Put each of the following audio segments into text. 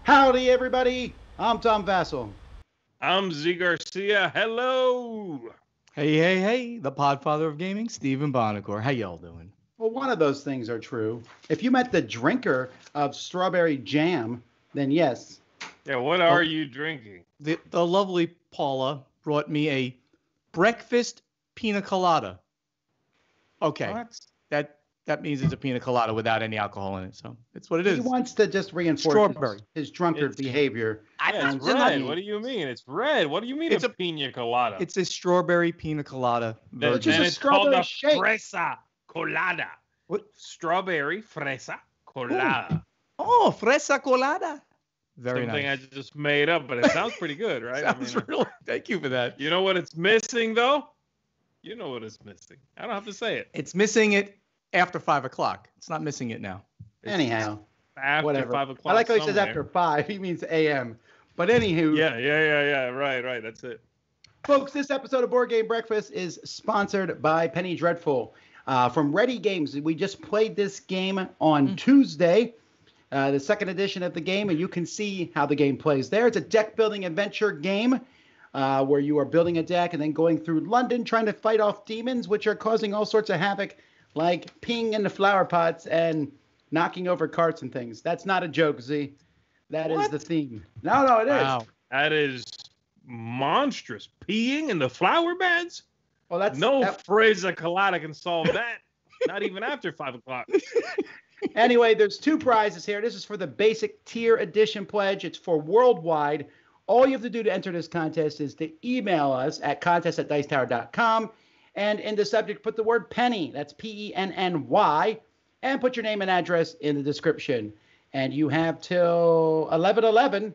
Howdy, everybody. I'm Tom Vassell. I'm Z Garcia. Hello. Hey, the podfather of gaming, Stephen Bonacore. How y'all doing? Well, one of those things are true. If you met the drinker of strawberry jam, then yes. Yeah, what are you drinking? The lovely Paula brought me a breakfast pina colada. Okay. What? That means it's a pina colada without any alcohol in it, so it's what it is. He wants to just reinforce Strawberry. his drunkard behavior. Yeah, it's red. What do you mean? It's red. What do you mean it's a pina colada? It's a strawberry pina colada Which is version. a it's called a shake. fresa colada. What? Strawberry fresa colada. Oh, fresa colada. Very Something nice. I just made up, but it sounds pretty good, right? Sounds real. Thank you for that. You know what it's missing, though? You know what it's missing. I don't have to say it. It's missing it after 5 o'clock. It's not missing it now. Anyhow, After whatever. 5 o'clock. I like how he says somewhere. after 5. He means a.m. But anywho. Yeah. Right. That's it. Folks, this episode of Board Game Breakfast is sponsored by Penny Dreadful. From Ready Games, we just played this game on Tuesday, the second edition of the game, and you can see how the game plays there. It's a deck-building adventure game where you are building a deck and then going through London trying to fight off demons, which are causing all sorts of havoc, like peeing in the flower pots and knocking over carts and things. That's not a joke, Z. That is the theme. No, it is. Wow. That is monstrous. Peeing in the flower beds? Well, that's Fresa colada can solve that. Not even after 5 o'clock. Anyway, there's two prizes here. This is for the basic tier edition pledge. It's for worldwide. All you have to do to enter this contest is to email us at contest@dicetower.com. And in the subject, put the word penny. That's Penny. And put your name and address in the description. And you have till 11/11,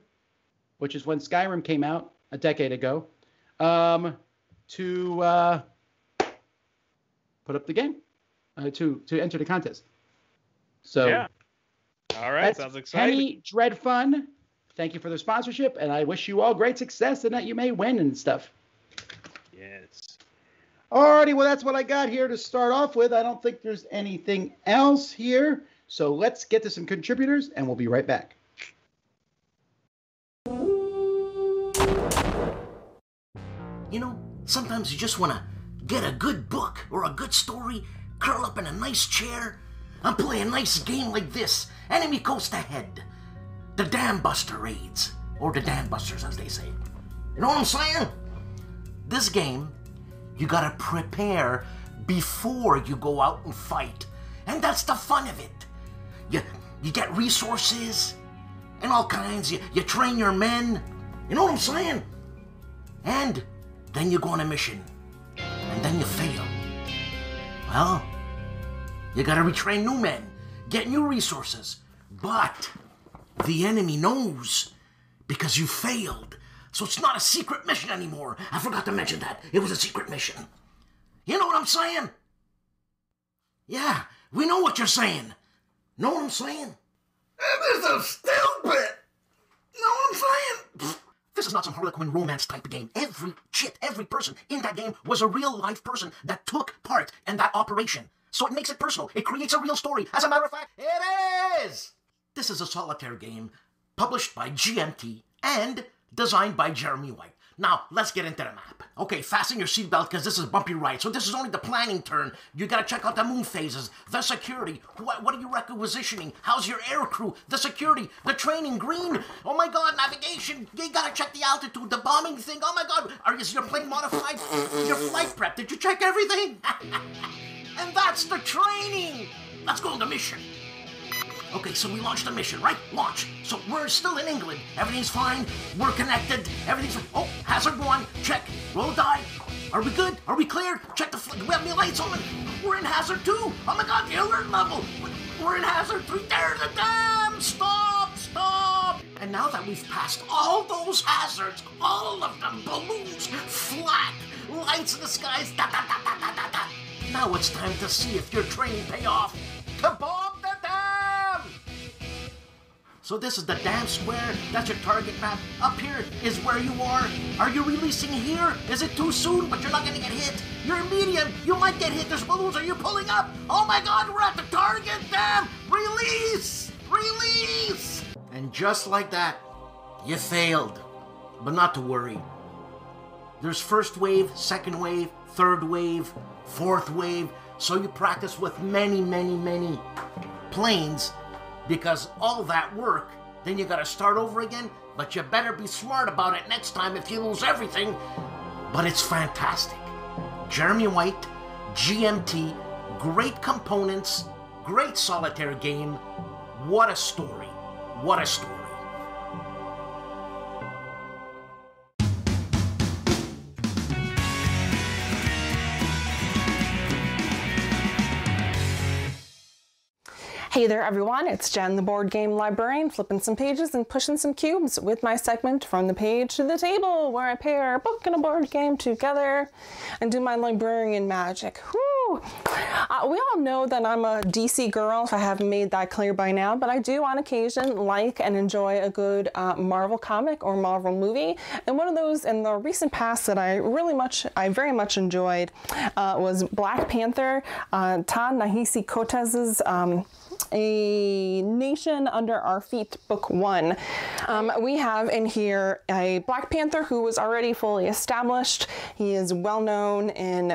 which is when Skyrim came out a decade ago, to put up the game, to enter the contest. So, yeah. All right. Sounds exciting. Penny Dread Fun. Thank you for the sponsorship, and I wish you all great success and that you may win and stuff. Yes. Alrighty, well, that's what I got here to start off with. I don't think there's anything else here. So let's get to some contributors, and we'll be right back. You know, sometimes you just want to get a good book or a good story, curl up in a nice chair, and play a nice game like this. Enemy Coast Ahead. The Dam Buster Raids. Or the Dam Busters, as they say. You know what I'm saying? This game, you gotta prepare before you go out and fight. And that's the fun of it. You get resources and all kinds. You train your men. You know what I'm saying? And then you go on a mission. And then you fail. Well, you gotta retrain new men. Get new resources. But the enemy knows because you failed. So it's not a secret mission anymore. I forgot to mention that. It was a secret mission. You know what I'm saying? Yeah, we know what you're saying. Know what I'm saying? This is stupid. Know what I'm saying? This is not some Harlequin romance type of game. Every person in that game was a real life person that took part in that operation. So it makes it personal. It creates a real story. As a matter of fact, it is! This is a solitaire game published by GMT and designed by Jeremy White. Now, let's get into the map. Okay, fasten your seatbelt because this is a bumpy ride. So this is only the planning turn. You gotta check out the moon phases, the security. What are you requisitioning? How's your air crew? The security, the training, green. Oh my God, navigation. You gotta check the altitude, the bombing thing. Oh my God, is your plane modified? Your flight prep, did you check everything? And that's the training. Let's go on the mission. Okay, so we launched the mission, right? Launch. So we're still in England. Everything's fine. We're connected. Everything's fine. Oh, hazard 1. Check. Roll die. Are we good? Are we clear? Check the do we have any lights on? We're in hazard 2. Oh my God, the alert level. We're in hazard 3. There's the dam. Stop. And now that we've passed all those hazards, all of them, balloons, flat, lights in the skies, now it's time to see if your training pay off. To bomb the dam! So this is the dam square. That's your target map. Up here is where you are. Are you releasing here? Is it too soon? But you're not going to get hit. You're medium. You might get hit. There's balloons. Are you pulling up? Oh my God, we're at the target dam. Release! And just like that, you failed. But not to worry. There's first wave, second wave, third wave, fourth wave, so you practice with many, many, many planes, because all that work, then you gotta start over again, but you better be smart about it next time if you lose everything. But it's fantastic. Jeremy White, GMT, great components, great solitaire game. What a story. What a story. Hey there everyone, it's Jen, the board game librarian, flipping some pages and pushing some cubes with my segment From the Page to the Table, where I pair a book and a board game together and do my librarian magic. Woo! We all know that I'm a DC girl, if I haven't made that clear by now, but I do on occasion like and enjoy a good Marvel comic or Marvel movie. And one of those in the recent past that I very much enjoyed was Black Panther, Ta-Nehisi Coates's A Nation Under Our Feet, Book 1. We have in here a Black Panther who was already fully established. He is well known in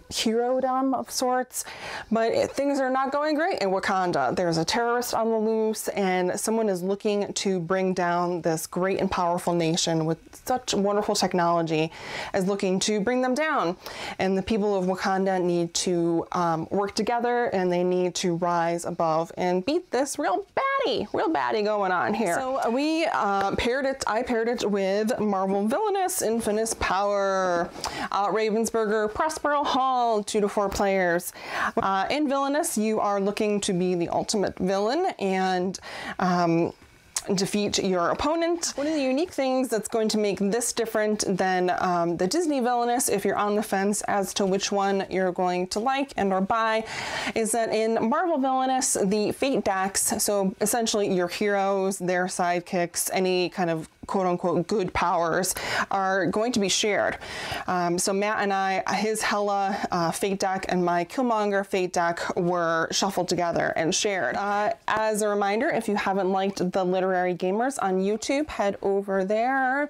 hero-dom of sorts, but things are not going great in Wakanda. There's a terrorist on the loose, and someone is looking to bring down this great and powerful nation with such wonderful technology as looking to bring them down. And the people of Wakanda need to work together, and they need to rise above and beat this real baddie going on here. So I paired it with Marvel Villainous, Infinite Power, Ravensburger, Prospero Hall, 2 to 4 players. In Villainous, you are looking to be the ultimate villain and defeat your opponent. One of the unique things that's going to make this different than the Disney Villainous, if you're on the fence as to which one you're going to like and or buy, is that in Marvel Villainous, the Fate decks, so essentially your heroes, their sidekicks, any kind of quote-unquote good powers, are going to be shared. So Matt and I, his Hela Fate deck and my Killmonger Fate deck were shuffled together and shared. As a reminder, if you haven't liked the Literary Gamers on YouTube, head over there.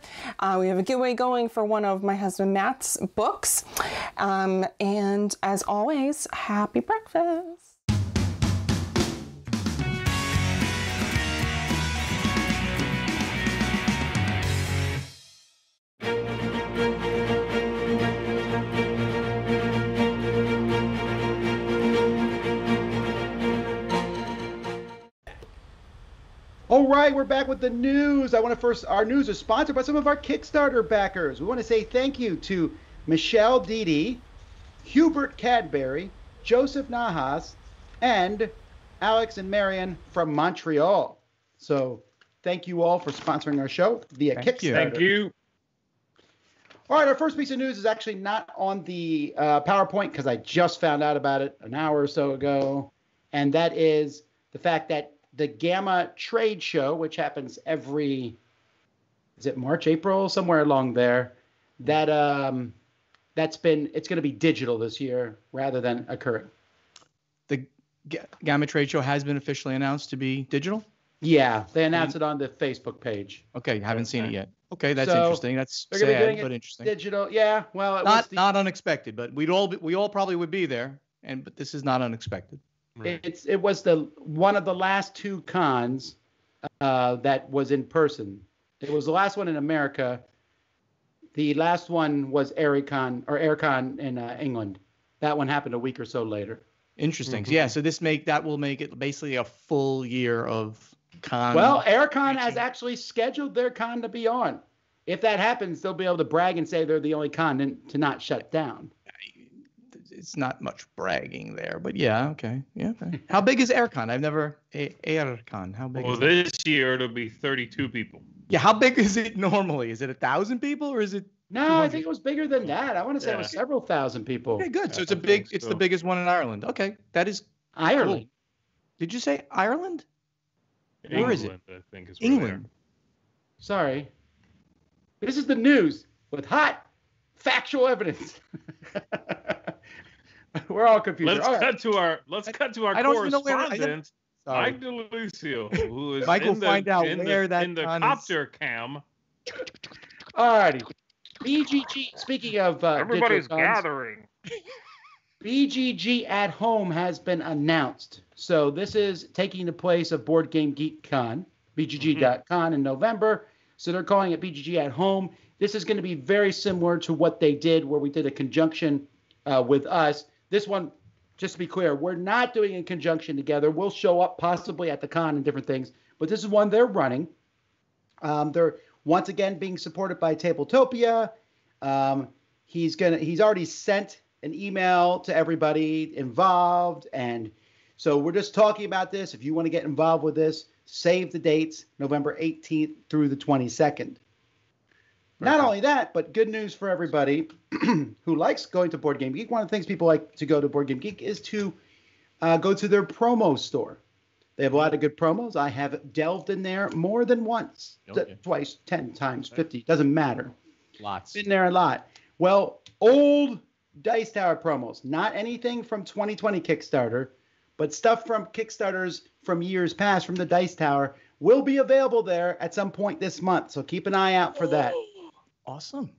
We have a giveaway going for one of my husband Matt's books. And as always, happy breakfast. All right, we're back with the news. Our news is sponsored by some of our Kickstarter backers. We want to say thank you to Michelle Dede, Hubert Cadbury, Joseph Nahas, and Alex and Marion from Montreal. So thank you all for sponsoring our show via Kickstarter. Thank you. All right, our first piece of news is actually not on the PowerPoint because I just found out about it an hour or so ago. And that is the fact that the GAMA trade show, which happens every, is it March, April, somewhere along there, it's going to be digital this year rather than occurring. The GAMA trade show has been officially announced to be digital? Yeah, they announced it on the Facebook page. Okay, haven't seen it yet. Okay, that's interesting. That's sad, but interesting. Digital, yeah. Well, not unexpected, but we all probably would be there, but this is not unexpected. Right. It was one of the last 2 cons that was in person. It was the last one in America. The last one was AirCon in England. That one happened a week or so later. Interesting. Mm-hmm. Yeah, so that will make it basically a full year of con. Well, AirCon has actually scheduled their con to be on. If that happens, they'll be able to brag and say they're the only con to not shut down. It's not much bragging there, but yeah, okay. Yeah. Okay. How big is AirCon? I've never AirCon. How big? Well, this year it'll be 32 people. Yeah, how big is it normally? Is it 1,000 people or is it? No, 200? I think it was bigger than that. I want to say it was several thousand people. Okay, good. So it's the biggest one in Ireland. Okay, that is Ireland. Cool. Did you say Ireland? England, where is it? I think is England. Sorry. This is the news with hot factual evidence. We're all confused. Let's cut to our correspondent. Sorry. Mike DeLucio, who is Mike will in the, find out in where the, that in the con is. copter cam. Alrighty. BGG. Speaking of Everybody's digital cons, gathering. BGG at Home has been announced. So this is taking the place of Board Game Geek Con, BGG.con in November. So they're calling it BGG at Home. This is going to be very similar to what they did, where we did a conjunction with us. This one, just to be clear, we're not doing a conjunction together. We'll show up possibly at the con and different things, but this is one they're running. They're once again being supported by Tabletopia. He's already sent an email to everybody involved, and so we're just talking about this. If you want to get involved with this, save the dates, November 18th through the 22nd. Not only that, but good news for everybody who likes going to Board Game Geek. One of the things people like to go to Board Game Geek is to go to their promo store. They have a lot of good promos. I have delved in there more than once, twice, 10 times, 50. Doesn't matter. Lots. Been there a lot. Well, old Dice Tower promos, not anything from 2020 Kickstarter, but stuff from Kickstarters from years past from the Dice Tower will be available there at some point this month. So keep an eye out for that. Awesome.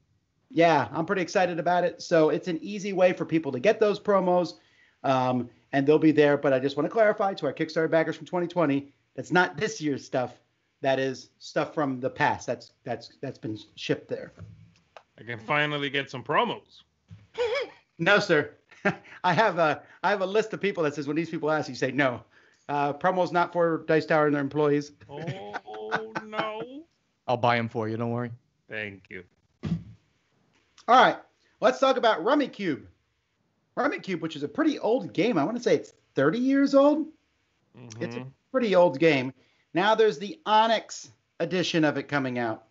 Yeah, I'm pretty excited about it. So it's an easy way for people to get those promos, and they'll be there. But I just want to clarify to our Kickstarter backers from 2020, that's not this year's stuff. That is stuff from the past. That's been shipped there. I can finally get some promos. No, sir. I have a list of people that says when these people ask, you say no. Promos not for Dice Tower and their employees. Oh, no. I'll buy them for you. Don't worry. Thank you. All right, let's talk about Rummikub. Rummikub, which is a pretty old game. I want to say it's 30 years old. Mm-hmm. It's a pretty old game. Now there's the Onyx edition of it coming out.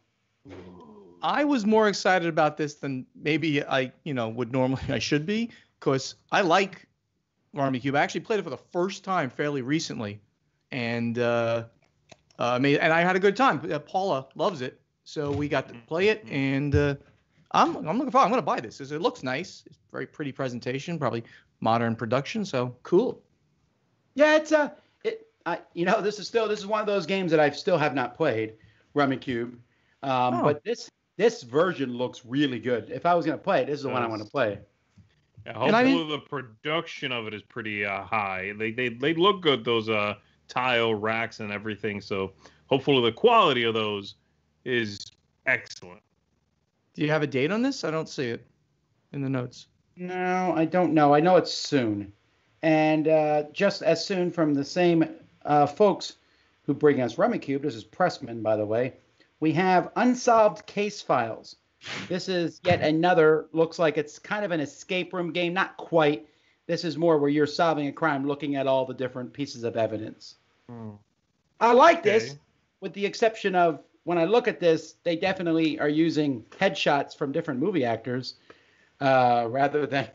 I was more excited about this than maybe I would normally I should be, because I like Rummikub. I actually played it for the first time fairly recently, and I had a good time. Paula loves it, so we got to play it, and I'm looking forward. I'm going to buy this. It looks nice. It's very pretty presentation, probably modern production. So cool. Yeah, this is one of those games that I still have not played, Rummikub. But this version looks really good. If I was going to play it, this is the one I want to play. Yeah, hopefully the production of it is pretty high. They look good, those tile racks and everything. So hopefully the quality of those is excellent. Do you have a date on this? I don't see it in the notes. No, I don't know. I know it's soon. And just as soon from the same folks who bring us Rummikub, this is Pressman, by the way, we have Unsolved Case Files. This is yet another, looks like it's kind of an escape room game. Not quite. This is more where you're solving a crime, looking at all the different pieces of evidence. I like this, with the exception of when I look at this, they definitely are using headshots from different movie actors rather than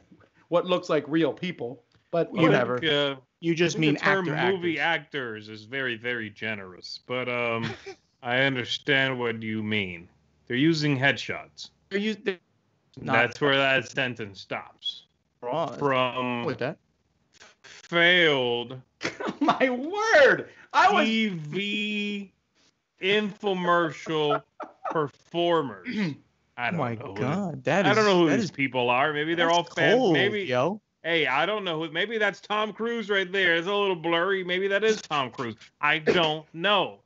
what looks like real people. But whatever. You just mean the term actors. movie actors is very, very generous. But I understand what you mean. They're using headshots. That's where that sentence stops. From with that failed my word, TV infomercial performers. I don't know. God, I don't know who these people are. Maybe they're all fans. Maybe yo. Hey, I don't know who. Maybe that's Tom Cruise right there. It's a little blurry. Maybe that is Tom Cruise. I don't know.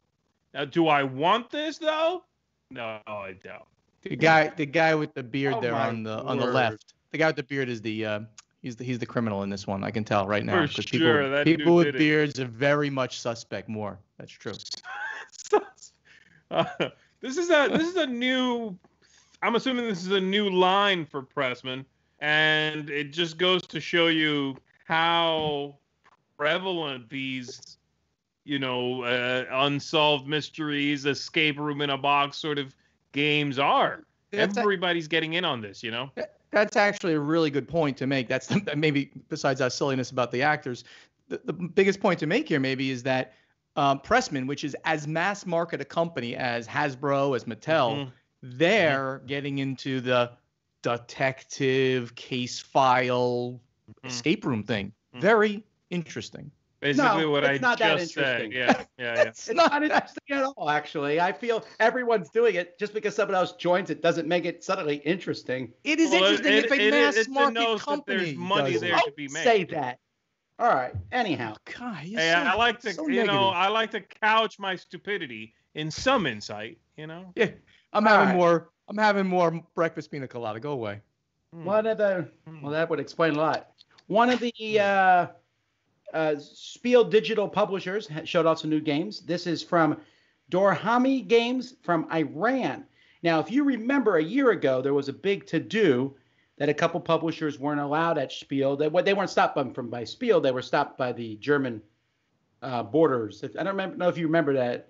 Now, do I want this though? No, I don't. The guy with the beard there on the left. The guy with the beard is he's the criminal in this one. I can tell right now. For sure, people with beards are very much suspect more. That's true. This is a new. I'm assuming this is a new line for Pressman, and it just goes to show you how prevalent these, unsolved mysteries, escape room in a box sort of games are. Everybody's getting in on this, That's actually a really good point to make. That's maybe besides our silliness about the actors, the biggest point to make here maybe is that Pressman, which is as mass market a company as Hasbro, as Mattel, they're getting into the detective case file escape room thing. Very interesting. Basically, No, what I it's not that just said. interesting. Yeah. It's not interesting at all, actually. I feel everyone's doing it. Just because someone else joins it doesn't make it suddenly interesting. It is interesting if a mass market company there's money does there it. to be made. Say that. All right. Anyhow. God, Hey, I like to, I like to couch my stupidity in some insight. Yeah, I'm having more breakfast pina colada. Go away. One of the, well, that would explain a lot. One of the Spiel Digital publishers showed off some new games. This is from Dorhami Games from Iran. Now, if you remember a year ago, there was a big to-do that a couple publishers weren't allowed at Spiel. They weren't stopped by Spiel. They were stopped by the German borders. I don't know if you remember that.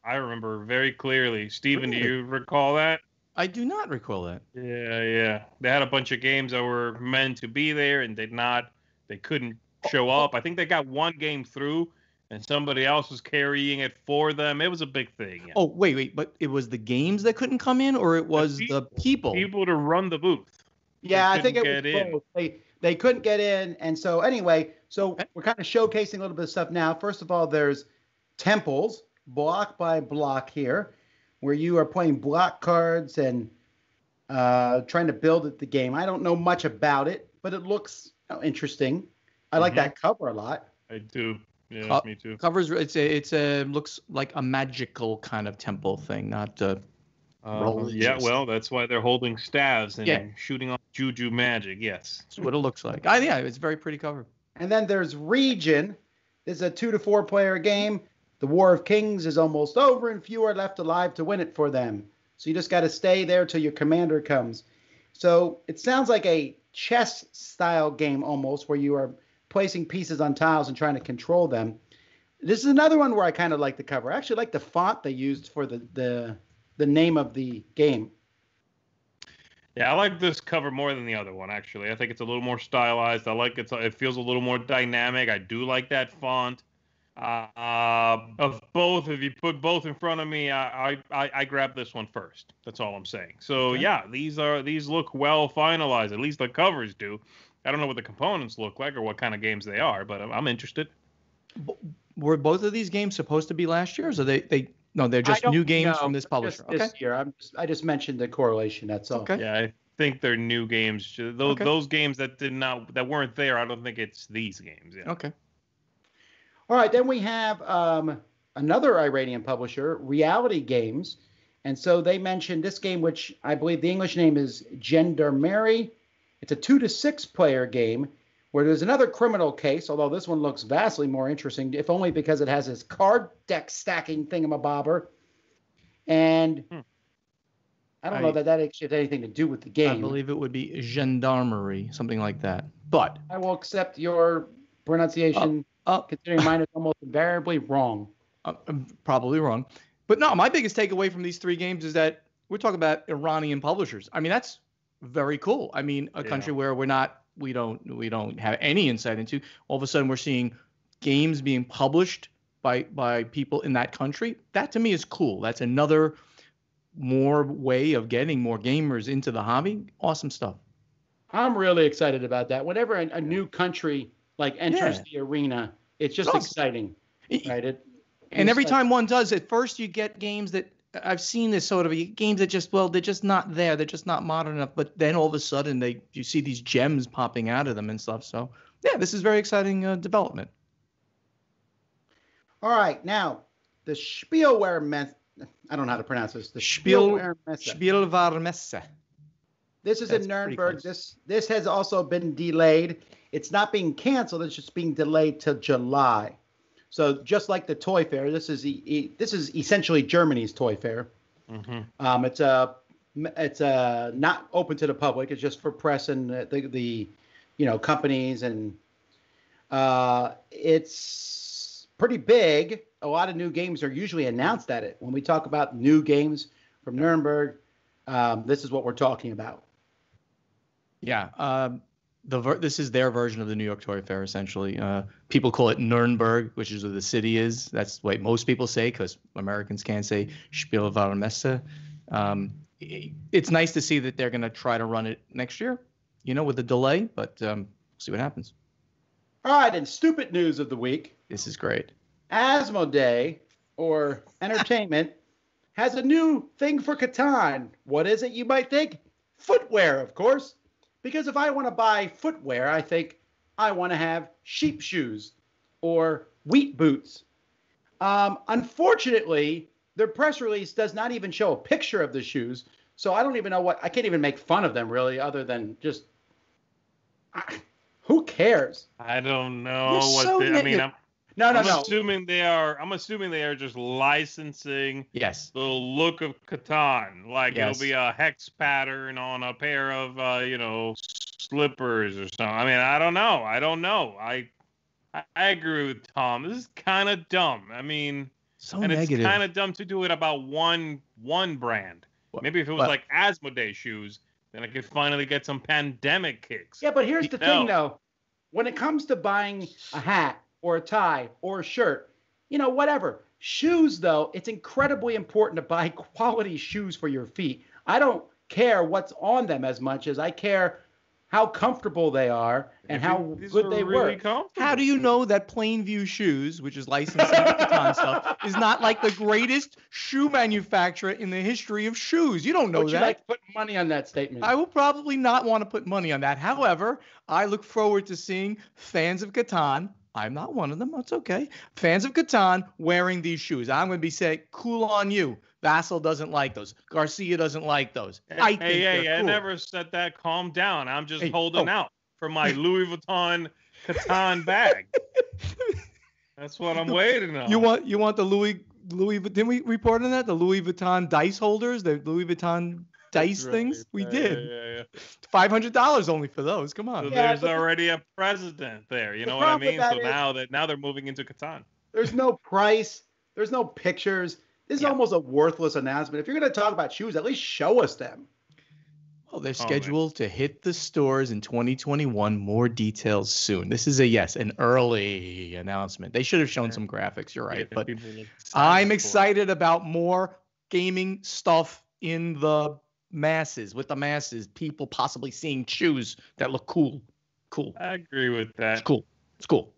I remember very clearly. Steven, Really? do you recall that? I do not recall that. Yeah. They had a bunch of games that were meant to be there, and they couldn't show up. I think they got one game through, and somebody else was carrying it for them. It was a big thing. Yeah. Oh, wait, but it was the games that couldn't come in, or it was the people? People to run the booth. Yeah, I think it was both. They couldn't get in, and so anyway, we're kind of showcasing a little bit of stuff now. First of all, there's temples, block by block here, where you are playing block cards and trying to build the game. I don't know much about it, but it looks interesting. I like that cover a lot. I do. Yeah, me too. Covers. It's a looks like a magical kind of temple thing, not religious. Yeah, well, that's why they're holding staves and shooting off juju magic. Yes, that's what it looks like. Yeah, it's a very pretty cover. And then there's Region. This is a 2 to 4 player game. The War of Kings is almost over, and few are left alive to win it for them. So you just got to stay there till your commander comes. So it sounds like a chess-style game almost, where you are placing pieces on tiles and trying to control them. This is another one where I kind of like the cover. I actually like the font they used for the name of the game. Yeah, I like this cover more than the other one, actually. I think it's a little more stylized. I like it. It feels a little more dynamic. I do like that font. Of both, if you put both in front of me, I grab this one first. That's all I'm saying. So yeah, these look well finalized. At least the covers do. I don't know what the components look like or what kind of games they are, but I'm interested. Were both of these games supposed to be last year, or they're just new games from this publisher? This year. I just mentioned the correlation. That's all. Okay. Yeah, I think they're new games. Those games that weren't there, I don't think it's these games. Yeah. Okay. All right, then we have another Iranian publisher, Reality Games. And so they mentioned this game, which I believe the English name is Gendarmerie. It's a 2 to 6 player game where there's another criminal case, although this one looks vastly more interesting, if only because it has this card deck stacking thingamabobber. And I don't know that actually has anything to do with the game. I believe it would be Gendarmerie, something like that. But I will accept your pronunciation, considering mine is almost invariably wrong. I'm probably wrong. But no, my biggest takeaway from these three games is that we're talking about Iranian publishers. I mean, that's very cool. I mean, a country where we don't have any insight into. All of a sudden, we're seeing games being published by people in that country. That to me is cool. That's another more way of getting more gamers into the hobby. Awesome stuff. I'm really excited about that. Whenever a new country enters the arena, it's just exciting, right? And every time one does, at first you get games that I've seen this sort of games that they're just not there. They're just not modern enough. But then all of a sudden you see these gems popping out of them and stuff. So yeah, this is very exciting development. All right, now the Spielwarenmesse. I don't know how to pronounce this. The Spielwarenmesse. This is in Nuremberg. This has also been delayed. It's not being canceled. It's just being delayed till July. So just like the Toy Fair, this is essentially Germany's Toy Fair. Mm-hmm. It's not open to the public. It's just for press and the companies, and it's pretty big. A lot of new games are usually announced at it. When we talk about new games from Nuremberg, this is what we're talking about. Yeah. This is their version of the New York Toy Fair, essentially. People call it Nuremberg, which is where the city is. That's what most people say because Americans can't say Spielwarenmesse. It's nice to see that they're going to try to run it next year, with a delay, but see what happens. All right, and stupid news of the week. This is great. Asmodee, or Entertainment, has a new thing for Catan. What is it, you might think? Footwear, of course. Because if I want to buy footwear, I think I want to have sheep shoes or wheat boots. Unfortunately, their press release does not even show a picture of the shoes, so I don't even know I can't even make fun of them, really, other than just... who cares? I don't know You're what so I mean, No. assuming they are just licensing Yes. the look of Catan. Like Yes. it'll be a hex pattern on a pair of slippers or something. I mean, I don't know. I agree with Tom. This is kind of dumb. I mean, So and negative. it's kind of dumb to do it about one brand. Maybe if it was like Asmodee shoes, then I could finally get some pandemic kicks. Yeah, but here's the thing, though. When it comes to buying a hat or a tie or a shirt, whatever. Shoes, though, it's incredibly important to buy quality shoes for your feet. I don't care what's on them as much as I care how comfortable they are and how good they work. How do you know that Plainview Shoes, which is licensing Catan stuff, is not like the greatest shoe manufacturer in the history of shoes? You don't know Would you that. like to put money on that statement? I will probably not want to put money on that. However, I look forward to seeing fans of Catan. I'm not one of them. That's okay. Fans of Catan wearing these shoes. I'm going to be saying, cool on you. Vassal doesn't like those. Garcia doesn't like those. I think they're cool. I never said that. Calm down. I'm just holding out for my Louis Vuitton Catan bag. That's what I'm waiting on. You want the Louis didn't we report on that? The Louis Vuitton dice holders, the Louis Vuitton dice things? We did. Yeah. $500 only for those. Come on. So there's already a president there. You know what I mean? So now they're moving into Catan. There's no price. There's no pictures. This is almost a worthless announcement. If you're going to talk about shoes, at least show us them. Well, they're scheduled to hit the stores in 2021. More details soon. This is an early announcement. They should have shown some graphics. You're right. But I'm excited about more gaming stuff in the masses, with the masses, people possibly seeing shoes that look cool. I agree with that. It's cool.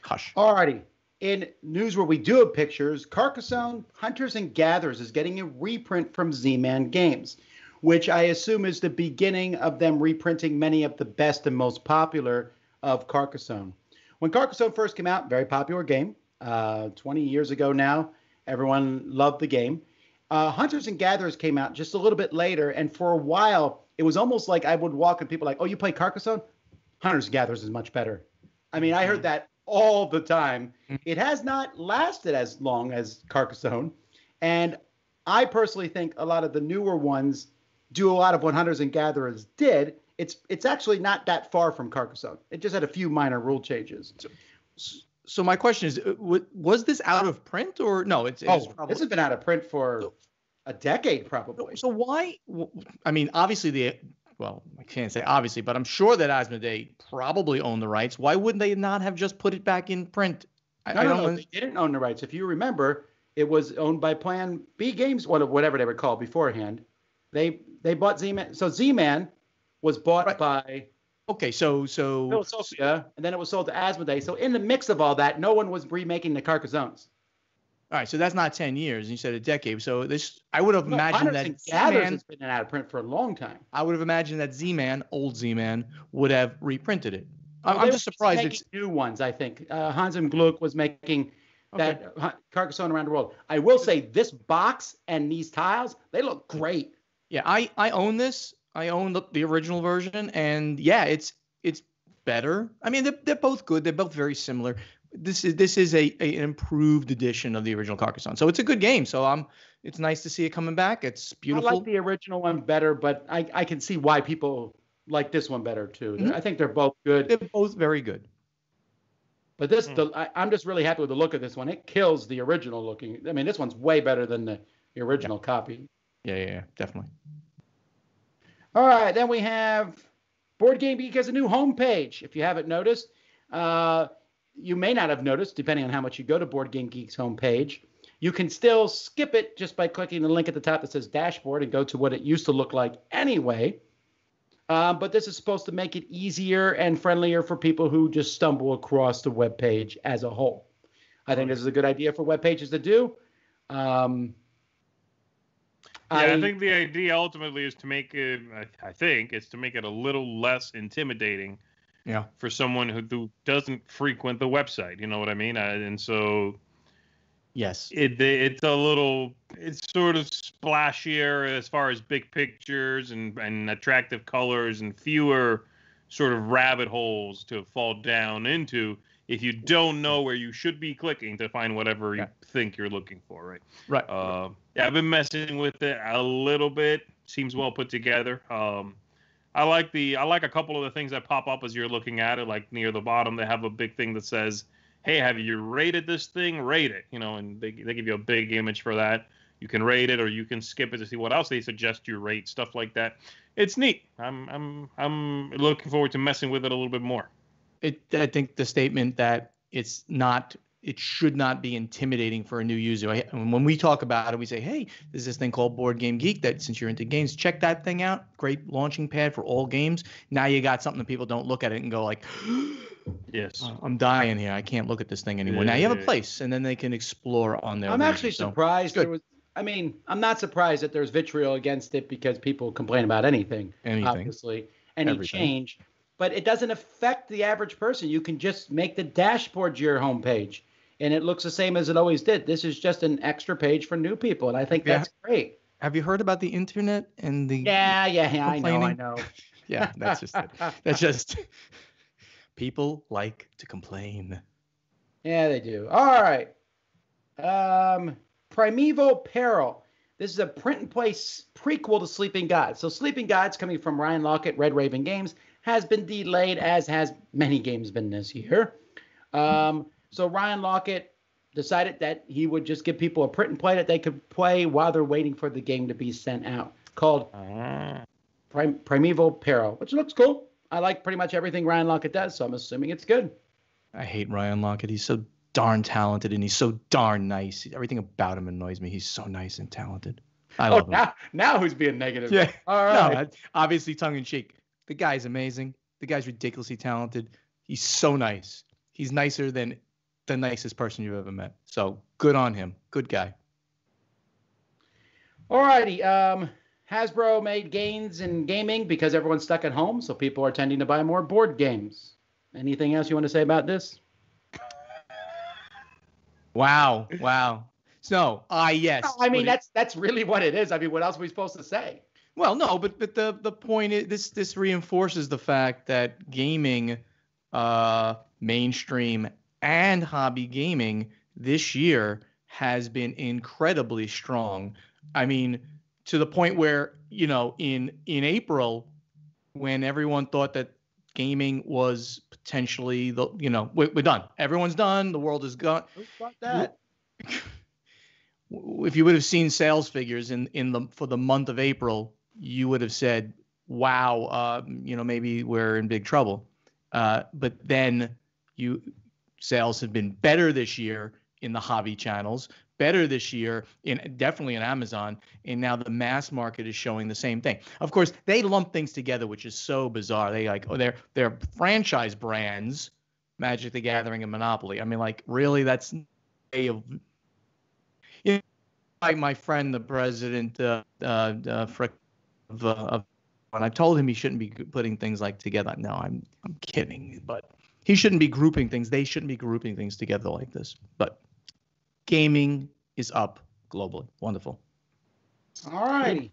Hush. Alrighty. In news where we do have pictures, Carcassonne Hunters and Gatherers is getting a reprint from Z-Man Games, which I assume is the beginning of them reprinting many of the best and most popular of Carcassonne. When Carcassonne first came out, very popular game, 20 years ago now, everyone loved the game. Hunters and Gatherers came out just a little bit later, and for a while, it was almost like I would walk and people like, oh, you play Carcassonne? Hunters and Gatherers is much better. I mean, I heard that all the time. It has not lasted as long as Carcassonne, and I personally think a lot of the newer ones do a lot of what Hunters and Gatherers did. It's actually not that far from Carcassonne. It just had a few minor rule changes. So my question is, was this out of print or no? This has been out of print for a decade probably. So why? I mean, obviously I can't say obviously, but I'm sure that Asmodee probably owned the rights. Why wouldn't they not have just put it back in print? No, they didn't own the rights. If you remember, it was owned by Plan B Games, whatever they were called beforehand. They bought Z-Man. So Z-Man was bought by... Okay, so Philosophia, and then it was sold to Asmodee. So in the mix of all that, no one was remaking the Carcassones. All right, so that's not 10 years. And you said a decade. So I would have imagined that Z-Man has been out of print for a long time. I would have imagined that Z-Man, old Z-Man, would have reprinted it. I'm just surprised it's new ones. I think Hans im Glück was making that Carcassonne around the world. I will say this box and these tiles, they look great. Yeah, I own this. I own the original version, and yeah, it's better. I mean, they're both good. They're both very similar. This is an improved edition of the original Carcassonne, so it's a good game. So it's nice to see it coming back. It's beautiful. I like the original one better, but I can see why people like this one better too. Mm-hmm. I think they're both good. They're both very good. But I'm just really happy with the look of this one. It kills the original looking. I mean, this one's way better than the original copy. Yeah, definitely. All right, then we have Board Game Geek has a new homepage. If you haven't noticed, you may not have noticed, depending on how much you go to Board Game Geek's homepage. You can still skip it just by clicking the link at the top that says Dashboard and go to what it used to look like anyway. But this is supposed to make it easier and friendlier for people who just stumble across the web page as a whole. I think this is a good idea for web pages to do. I think the idea ultimately is to make it. I think it's to make it a little less intimidating. Yeah. For someone who doesn't frequent the website, you know what I mean? And so. Yes. It's sort of splashier as far as big pictures and attractive colors and fewer sort of rabbit holes to fall down into if you don't know where you should be clicking to find whatever you think you're looking for, right? Right. I've been messing with it a little bit. Seems well put together. I like a couple of the things that pop up as you're looking at it, like near the bottom they have a big thing that says, hey, have you rated this thing? Rate it, and they give you a big image for that. You can rate it, or you can skip it to see what else they suggest you rate, stuff like that. It's neat. I'm looking forward to messing with it a little bit more. I think the statement that it should not be intimidating for a new user. When we talk about it, we say, hey, there's this thing called Board Game Geek that since you're into games, check that thing out. Great launching pad for all games. Now you got something that people don't look at it and go like, yes, I'm dying here. I can't look at this thing anymore. Now you have a place, and then they can explore on their. I'm actually surprised there was. I mean, I'm not surprised that there's vitriol against it because people complain about anything. Obviously, any change, but it doesn't affect the average person. You can just make the dashboard your homepage, and it looks the same as it always did. This is just an extra page for new people, and I think that's great. Have you heard about the internet and the? Yeah, I know. Yeah, that's just it. That's just. People like to complain. Yeah, they do. All right. Primeval Peril. This is a print and play prequel to Sleeping Gods. So Sleeping Gods, coming from Ryan Laukat, Red Raven Games, has been delayed, as has many games been this year. So Ryan Laukat decided that he would just give people a print and play that they could play while they're waiting for the game to be sent out, called Primeval Peril, which looks cool. I like pretty much everything Ryan Laukat does, so I'm assuming it's good. I hate Ryan Laukat. He's so darn talented, and he's so darn nice. Everything about him annoys me. He's so nice and talented. I love him. Now who's being negative? Yeah. All right. No, obviously tongue-in-cheek. The guy's amazing. The guy's ridiculously talented. He's so nice. He's nicer than the nicest person you've ever met. So good on him. Good guy. All righty. Hasbro made gains in gaming because everyone's stuck at home, so people are tending to buy more board games. Anything else you want to say about this? Wow. So, yes. No, I mean, that's really what it is. I mean, what else are we supposed to say? Well, no, but the point is this reinforces the fact that gaming, mainstream and hobby gaming this year has been incredibly strong. I mean, to the point where, in April, when everyone thought that gaming was potentially we're done. Everyone's done. The world is gone. Who thought that? If you would have seen sales figures for the month of April, you would have said, wow, maybe we're in big trouble. But then sales have been better this year in the hobby channels, better this year definitely in Amazon, and now the mass market is showing the same thing. Of course, they lump things together, which is so bizarre. They they're franchise brands, Magic the Gathering and Monopoly. I mean, like, really, that's a way of, like my friend, the president of and I told him he shouldn't be putting things like together. No, I'm kidding, but he shouldn't be grouping things. They shouldn't be grouping things together like this. But gaming is up globally. Wonderful. All righty.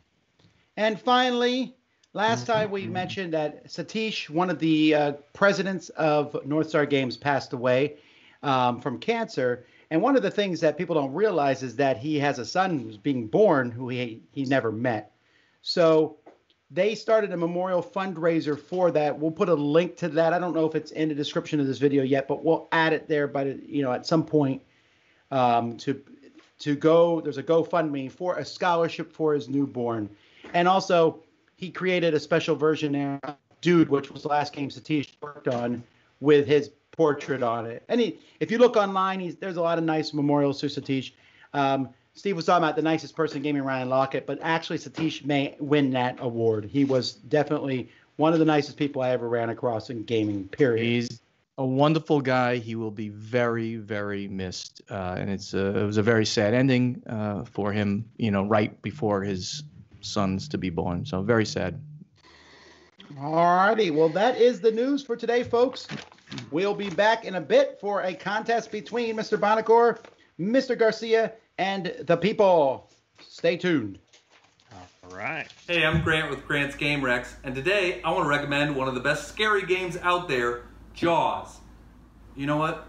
And finally, last time we mentioned that Satish, one of the presidents of North Star Games, passed away from cancer. And one of the things that people don't realize is that he has a son who's being born who he never met. So they started a memorial fundraiser for that. We'll put a link to that. I don't know if it's in the description of this video yet, but we'll add it there. But at some point, to go, there's a GoFundMe for a scholarship for his newborn, and also he created a special version there, Dude, which was the last game Satish worked on, with his portrait on it. And if you look online, there's a lot of nice memorials to Satish. Steve was talking about the nicest person in gaming, Ryan Laukat, but actually Satish may win that award. He was definitely one of the nicest people I ever ran across in gaming, period. He's a wonderful guy. He will be very, very missed. And it was a very sad ending for him, right before his son's to be born. So very sad. All righty. Well, that is the news for today, folks. We'll be back in a bit for a contest between Mr. Bonacore, Mr. Garcia, and the people. Stay tuned. All right. Hey, I'm Grant with Grant's Game Rex, and today I want to recommend one of the best scary games out there, Jaws. You know what?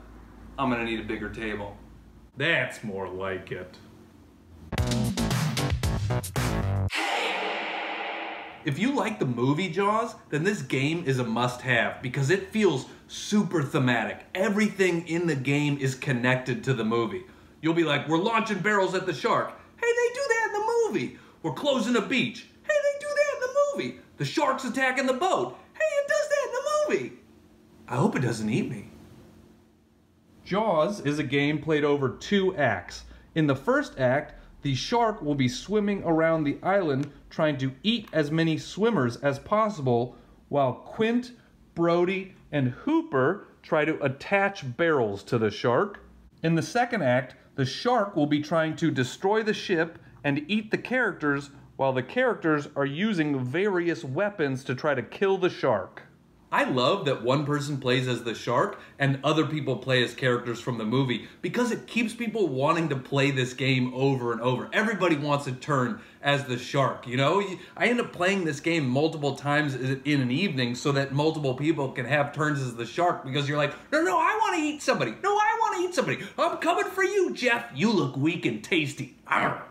I'm going to need a bigger table. That's more like it. If you like the movie Jaws, then this game is a must-have because it feels super thematic. Everything in the game is connected to the movie. You'll be like, we're launching barrels at the shark. Hey, they do that in the movie. We're closing a beach. Hey, they do that in the movie. The shark's attacking the boat. Hey, it does that in the movie. I hope it doesn't eat me. Jaws is a game played over 2 acts. In the first act, the shark will be swimming around the island trying to eat as many swimmers as possible while Quint, Brody, and Hooper try to attach barrels to the shark. In the second act, the shark will be trying to destroy the ship and eat the characters while the characters are using various weapons to try to kill the shark. I love that one person plays as the shark and other people play as characters from the movie because it keeps people wanting to play this game over and over. Everybody wants a turn as the shark, you know? I end up playing this game multiple times in an evening so that multiple people can have turns as the shark because you're like, no, I want to eat somebody. No, I want to eat somebody. I'm coming for you, Jeff. You look weak and tasty. Arr.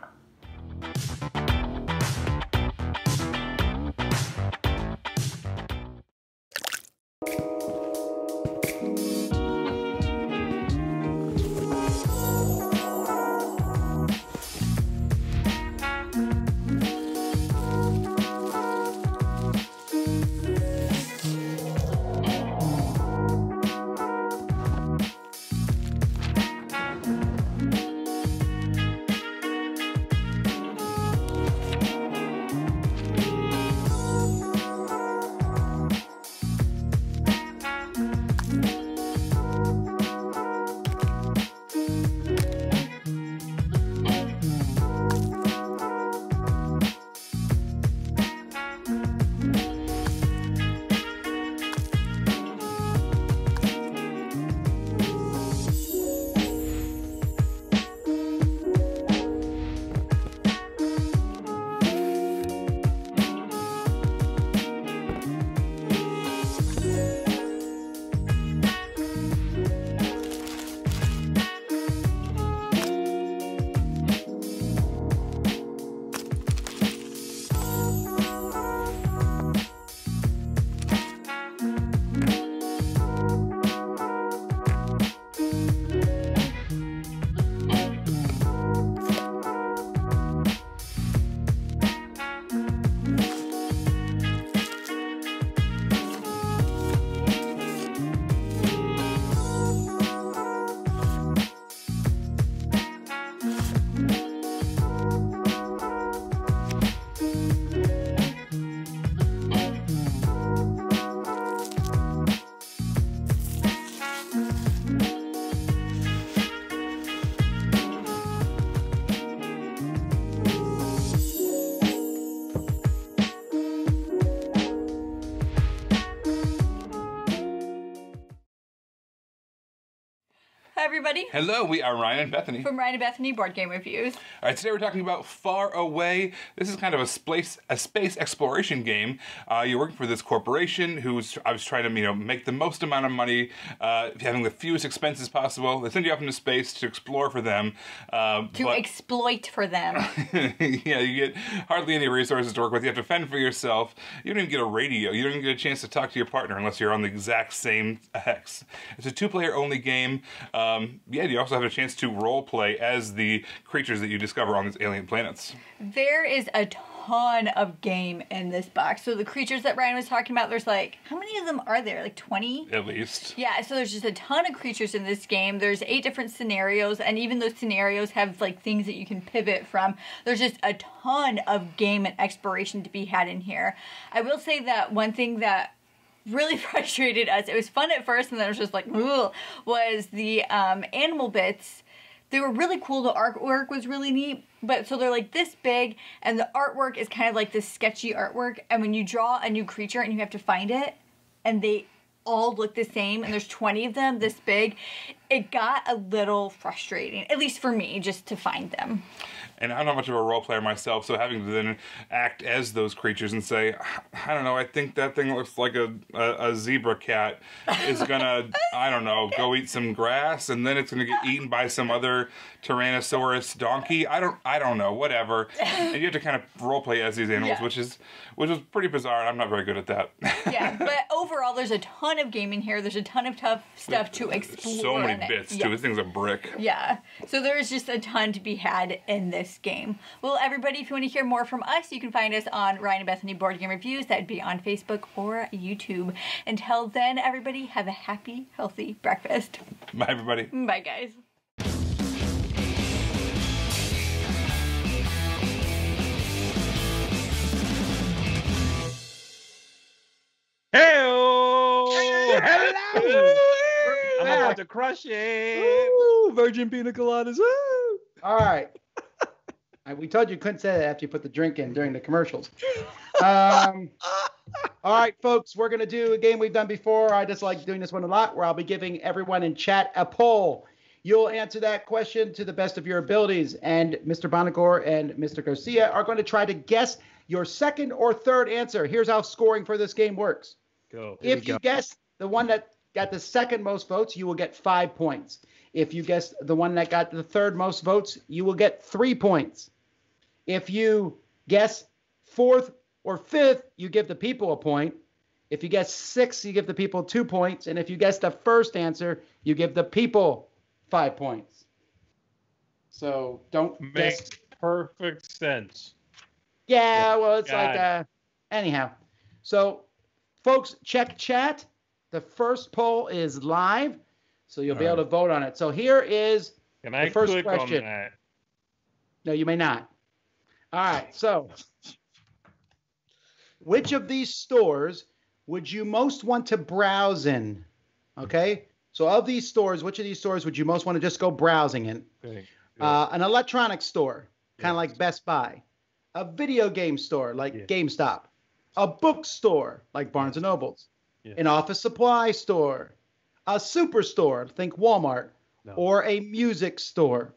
everybody. Hello, we are Ryan and Bethany. From Ryan and Bethany Board Game Reviews. All right, today we're talking about Far Away. This is kind of a space exploration game. You're working for this corporation who's trying to make the most amount of money, having the fewest expenses possible. They send you up into space to explore for them. Exploit for them. Yeah, you get hardly any resources to work with. You have to fend for yourself. You don't even get a radio. You don't even get a chance to talk to your partner unless you're on the exact same hex. It's a two-player only game. You also have a chance to role play as the creatures that you discover on these alien planets. There is a ton of game in this box. So the creatures that Ryan was talking about, there's like, how many of them are there? Like 20? At least. Yeah, so there's just a ton of creatures in this game. There's 8 different scenarios, and even those scenarios have like things that you can pivot from. There's just a ton of game and exploration to be had in here. I will say that one thing that really frustrated us, it was fun at first and then it was just like, ooh, was the animal bits. They were really cool. The artwork was really neat. But so they're like this big and the artwork is kind of like this sketchy artwork. And when you draw a new creature and you have to find it and they all look the same and there's 20 of them this big, it got a little frustrating, at least for me, just to find them. And I'm not much of a role player myself, so having to then act as those creatures and say, I don't know, I think that thing looks like a zebra cat is gonna, I don't know, go eat some grass, and then it's gonna get eaten by some other Tyrannosaurus donkey. I don't know, whatever. And you have to kind of role play as these animals, which is pretty bizarre, and I'm not very good at that. Yeah, but overall, there's a ton of game in here. There's a ton of tough stuff to explore. So many bits, too. This thing's a brick. Yeah, so there's just a ton to be had in this game. Well, everybody, if you want to hear more from us, you can find us on Ryan and Bethany Board Game Reviews. That'd be on Facebook or YouTube. Until then, everybody, have a happy, healthy breakfast. Bye, everybody. Bye, guys. Hey-o! Hello! I'm about to crush it. Ooh, virgin pina coladas. Ooh. All right. We told you couldn't say that after you put the drink in during the commercials. All right, folks, we're going to do a game we've done before. I just like doing this one a lot, where I'll be giving everyone in chat a poll. You'll answer that question to the best of your abilities, and Mr. Bonagor and Mr. Garcia are going to try to guess your second or third answer. Here's how scoring for this game works. If you guess the one that got the second most votes, you will get 5 points. If you guess the one that got the third most votes, you will get 3 points. If you guess fourth or fifth, you give the people a point. If you guess sixth, you give the people 2 points. And if you guess the first answer, you give the people 5 points. So don't guess. Makes perfect sense. Yeah, well, it's like, anyhow. So, folks, check chat. The first poll is live, so you'll be able to vote on it. So here is the first question. On that? No, you may not. All right, so which of these stores would you most want to browse in? Okay, so of these stores, which of these stores would you most want to just go browsing in? Okay. An electronics store, kind of like Best Buy. A video game store, like GameStop. A bookstore, like Barnes & Noble's. An office supply store. A superstore, think Walmart. Or a music store.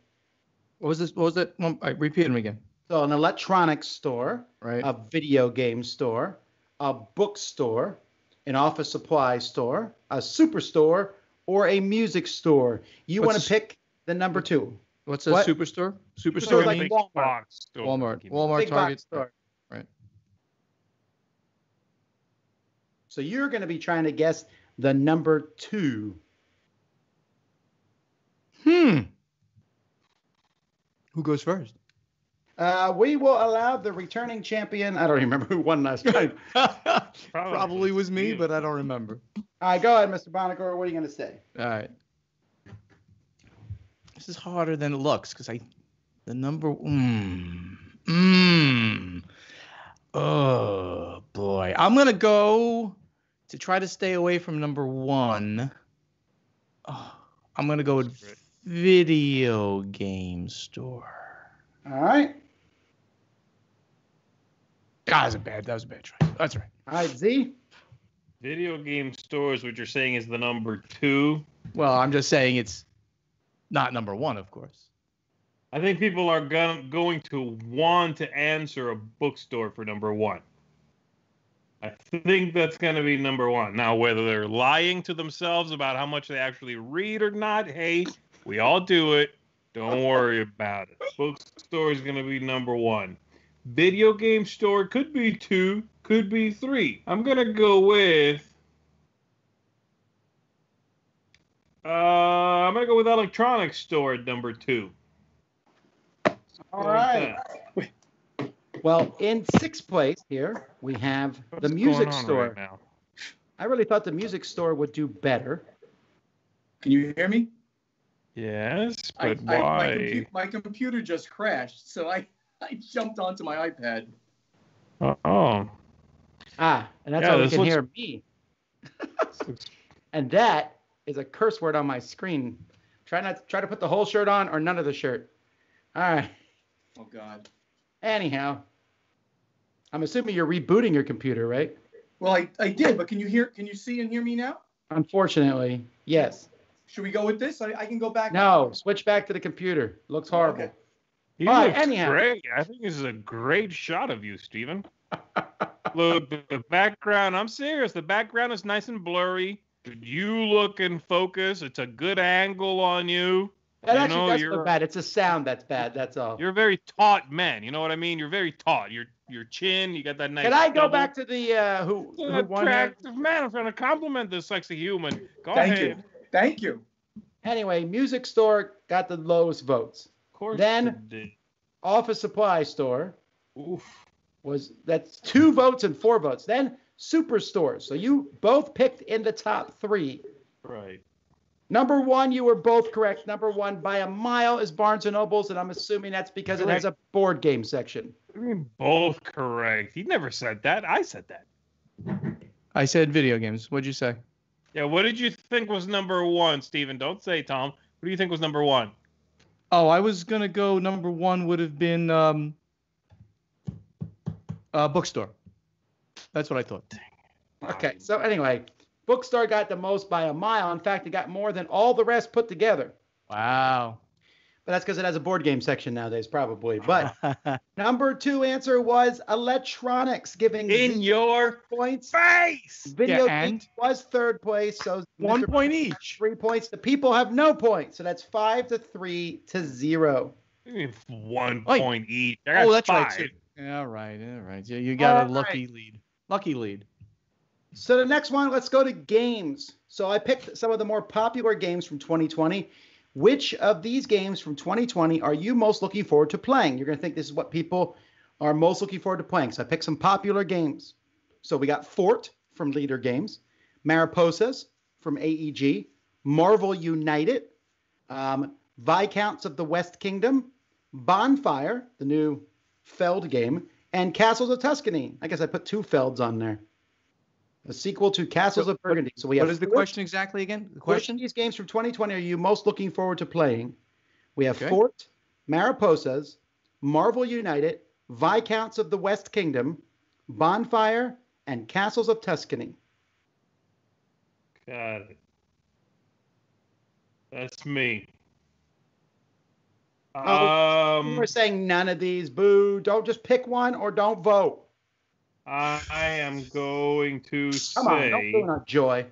What was this? What was that? Repeat them again. So an electronics store, right? A video game store, a bookstore, an office supply store, a superstore, or a music store. You want to pick the number 2. What's a superstore? Superstore like means Walmart. Walmart, Big Target store. Right. So you're going to be trying to guess the number 2. Who goes first? We will allow the returning champion. I don't remember who won last time. Probably was me, but I don't remember. All right, go ahead, Mr. Bonagor. What are you going to say? All right. This is harder than it looks because the number. Oh boy, I'm gonna go to try to stay away from number 1. Oh, I'm gonna go with video game store. All right. That was a bad try. That's right. All right, Z. Video game stores, what you're saying is the number 2. Well, I'm just saying it's not number 1, of course. I think people are going to want to answer a bookstore for number 1. I think that's going to be number 1. Now, whether they're lying to themselves about how much they actually read or not, hey, we all do it. Don't worry about it. Bookstore is going to be number 1. Video game store could be 2, could be 3. I'm going to go with... I'm going to go with electronics store at number 2. All right. Well, in sixth place here, we have the music store. Right now? I really thought the music store would do better. Can you hear me? Yes, but why? My computer just crashed, so I jumped onto my iPad. Oh. And that's how you can hear me. And that is a curse word on my screen. Try to put the whole shirt on or none of the shirt. All right. Oh, God. Anyhow, I'm assuming you're rebooting your computer, right? Well, I did, but can you see and hear me now? Unfortunately, yes. Should we go with this? I can go back. No, switch back to the computer. Looks horrible. Okay. He looks great. I think this is a great shot of you, Steven. Look, the background, I'm serious. The background is nice and blurry. You look in focus. It's a good angle on you. That's not bad. It's a sound that's bad. That's all. You're a very taut man. You know what I mean? You're very taut. Your chin, you got that nice. Can I go back to the who won? Attractive man. I'm trying to compliment this sexy human. Go ahead. Thank you. Anyway, music store got the lowest votes. Of course. Then office supply store. That's 2 votes and 4 votes. Then superstores. So you both picked in the top 3. Right. Number 1, you were both correct. Number 1 by a mile is Barnes & Noble's, and I'm assuming that's because it has a board game section. I mean, both correct. He never said that. I said that. I said video games. What'd you say? Yeah, what did you think was number 1, Steven? Don't say, Tom. What do you think was number 1? Oh, I was going to go number 1 would have been bookstore. That's what I thought. Okay, so anyway, bookstore got the most by a mile. In fact, it got more than all the rest put together. Wow. But that's because it has a board game section nowadays, probably. But number 2 answer was electronics, giving in your points. Face. Video games was 3rd place, so 1 point each. 3 points. The people have no points, so that's 5-3 to 0. 1 point each. That's 5. Right too. All right. You got a lucky lead. Lucky lead. So the next one, let's go to games. So I picked some of the more popular games from 2020. Which of these games from 2020 are you most looking forward to playing? You're going to think this is what people are most looking forward to playing. So I picked some popular games. So we got Fort from Leader Games, Mariposas from AEG, Marvel United, Viscounts of the West Kingdom, Bonfire, the new Feld game, and Castles of Tuscany. I guess I put 2 Felds on there. A sequel to Castles of Burgundy. So we have. What is the question exactly again? The question? Which of these games from 2020 are you most looking forward to playing? We have Fort, Mariposas, Marvel United, Viscounts of the West Kingdom, Bonfire, and Castles of Tuscany. Got it. That's me. We're saying none of these. Boo. Don't just pick one or don't vote. I am going to say... Come on, don't ruin our joy.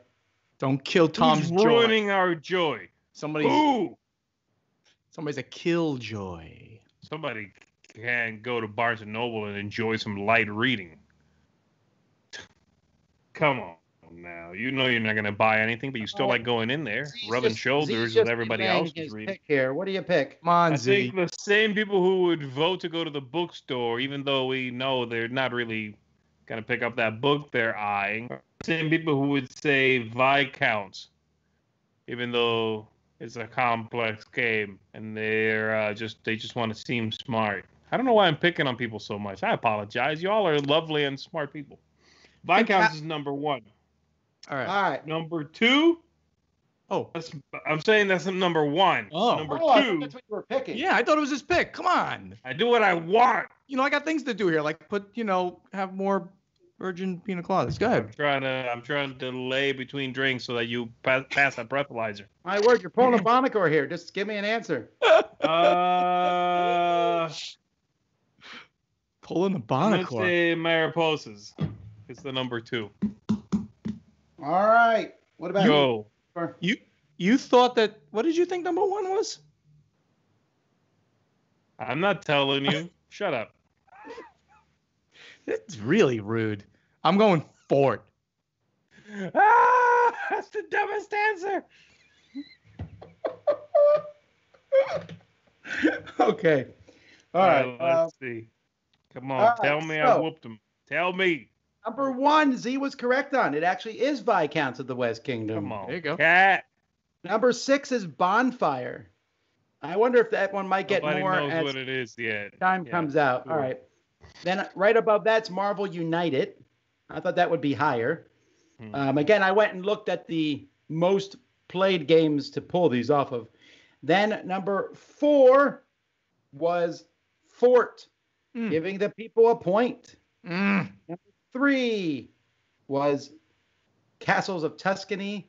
Don't kill Tom's joy. Ruining our joy. Somebody's a killjoy. Somebody can go to Barnes & Noble and enjoy some light reading. Come on now. You know you're not going to buy anything, but you still like going in there, rubbing shoulders with everybody else who's reading. Pick here. What do you pick? Come on, I think the same people who would vote to go to the bookstore, even though we know they're not really going to pick up that book they're eyeing, same people who would say Viscounts, even though it's a complex game and they just want to seem smart. I don't know why I'm picking on people so much. I apologize. Y'all are lovely and smart people. Viscounts is number 1. All right. Number 2. Oh, I'm saying that's number 1. Oh, number 2. I thought that's what you were picking. Yeah, I thought it was his pick. Come on. I do what I want. I got things to do here, like have more virgin pina coladas. Go ahead. I'm trying to delay between drinks so that you pass that breathalyzer. My word, you're pulling a Bonacore here. Just give me an answer. Pulling a Bonacore. Let's say Mariposas. It's the number 2. All right. What about you? You thought that? What did you think number 1 was? I'm not telling you. Shut up. It's really rude. I'm going Fort. That's the dumbest answer. Okay. All right. Let's see. Come on, All tell right, me so- I whooped him. Tell me. Number 1, Z was correct on. It actually is Viscounts of the West Kingdom. Come on. There you go. Cat. Number 6 is Bonfire. I wonder if that one might get Nobody more knows as what it is yet. time Yeah, comes out. sure. All right. Then right above that's Marvel United. I thought that would be higher. Again, I went and looked at the most played games to pull these off of. Then number 4 was Fort, giving the people a point. Number 3 was Castles of Tuscany.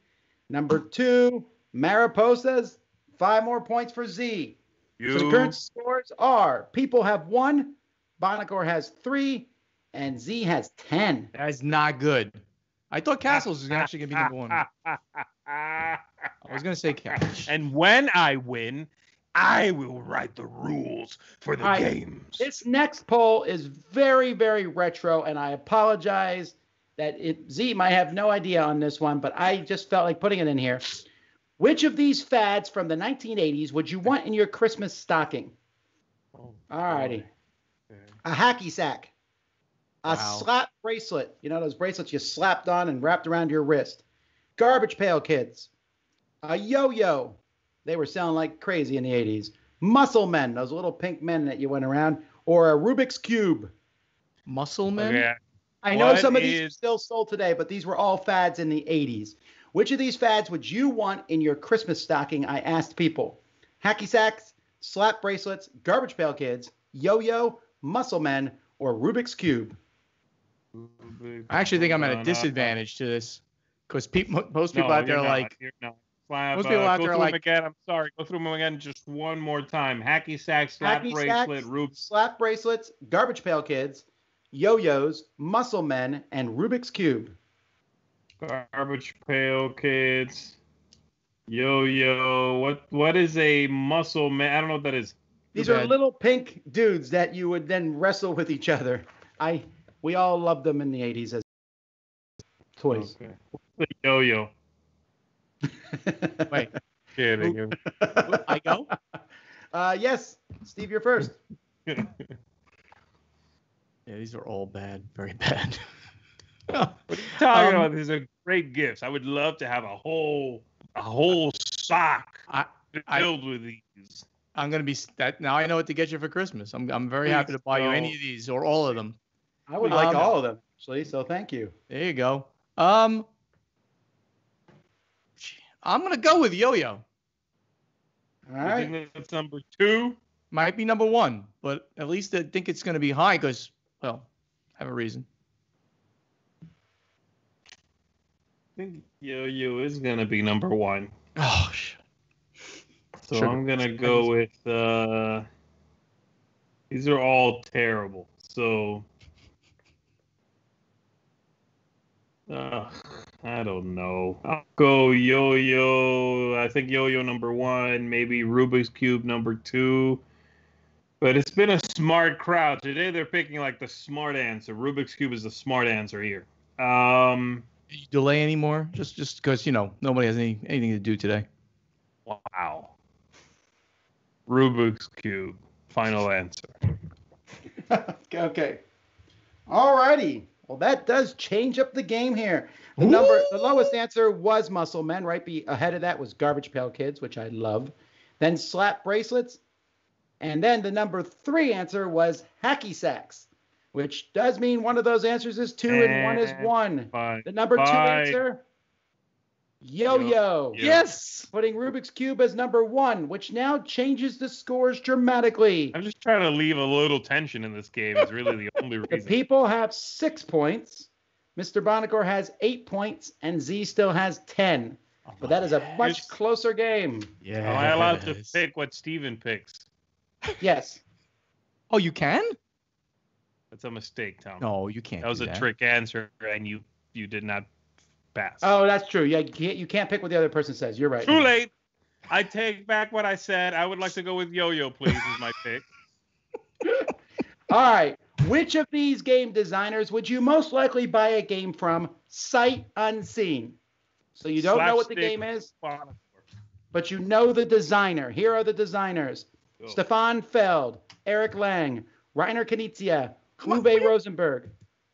Number 2, Mariposas. 5 more points for Z. So the current scores are: People have 1, Bonacor has 3, and Z has 10. That's not good. I thought Castles was actually going to be number 1. I was going to say Castles. And when I win, I will write the rules for the All right. games. This next poll is very, very retro, and I apologize that Z might have no idea on this one, but I just felt like putting it in here. Which of these fads from the 1980s would you want in your Christmas stocking? All righty. A hacky sack. A slap bracelet. You know those bracelets you slapped on and wrapped around your wrist. Garbage Pail Kids. A yo-yo. They were selling like crazy in the 80s. Muscle Men. Those little pink men that you went around. Or a Rubik's Cube. Muscle Men? Okay. I know What some of these are is- still sold today, but these were all fads in the 80s. Which of these fads would you want in your Christmas stocking? I asked people. Hacky sacks, slap bracelets, Garbage Pail Kids, yo-yo, Muscle Men, or Rubik's Cube. I actually think I'm at a disadvantage to this because most people out there are like, You're not. Slap, most people out go there are through like- them again. I'm sorry. Go through them again just one more time. Hacky sack, slap Hacky bracelet, sacks, Rubik's. slap bracelets, Garbage Pail Kids, yo-yos, Muscle Men, and Rubik's Cube. Garbage Pail Kids. Yo-yo. What is a muscle man? I don't know what that is. These Too are bad. little pink dudes that you would then wrestle with each other. We all loved them in the 80s as toys. Okay. What's the yo-yo? wait, Kidding. I go? Yes, Steve, you're first. Yeah, these are all bad, very bad. What are you talking about? These are great gifts. I would love to have a whole sock filled with these. I'm gonna be that now. I know what to get you for Christmas. I'm very happy to buy you any of these or all of them. I would like all of them, actually, so thank you. There you go. I'm gonna go with yo-yo. All I right. think that's number 2. Might be number 1, but at least I think it's gonna be high because, well, I have a reason. I think yo-yo is gonna be number 1. Oh shit. So Sugar. I'm gonna go with these are all terrible. So I don't know. I'll go yo-yo. I think yo-yo number 1, maybe Rubik's Cube number 2. But it's been a smart crowd. Today they're picking like the smart answer. Rubik's Cube is the smart answer here. Did you delay anymore? Just because nobody has anything to do today. Wow. Rubik's Cube. Final answer. Okay. All righty. Well, that does change up the game here. The lowest answer was Muscle Men. Right ahead of that was Garbage Pail Kids, which I love. Then Slap Bracelets. And then the number 3 answer was Hacky Sacks, which does mean one of those answers is 2 and one is 1. Fine. The number 2 Fine. answer, Yo-Yo. Yes. Putting Rubik's Cube as number 1, which now changes the scores dramatically. I'm just trying to leave a little tension in this game. It's really the only The reason. people have 6 points. Mr. Bonacor has 8 points, and Z still has 10. But that is a much closer game. Yeah. Am I allowed to pick what Steven picks? Yes. Oh, you can? That's a mistake, Tom. No, you can't. That was do a trick answer, and you did not pass. Oh, that's true. Yeah, you can't pick what the other person says. You're right. Too late. I take back what I said. I would like to go with Yo-Yo, please, is my pick. All right. Which of these game designers would you most likely buy a game from sight unseen? So you don't know what the Slapstick game is, Bonacor. but you know the designer. Here are the designers. Go. Stefan Feld, Eric Lang, Reiner Knizia, Uwe Rosenberg,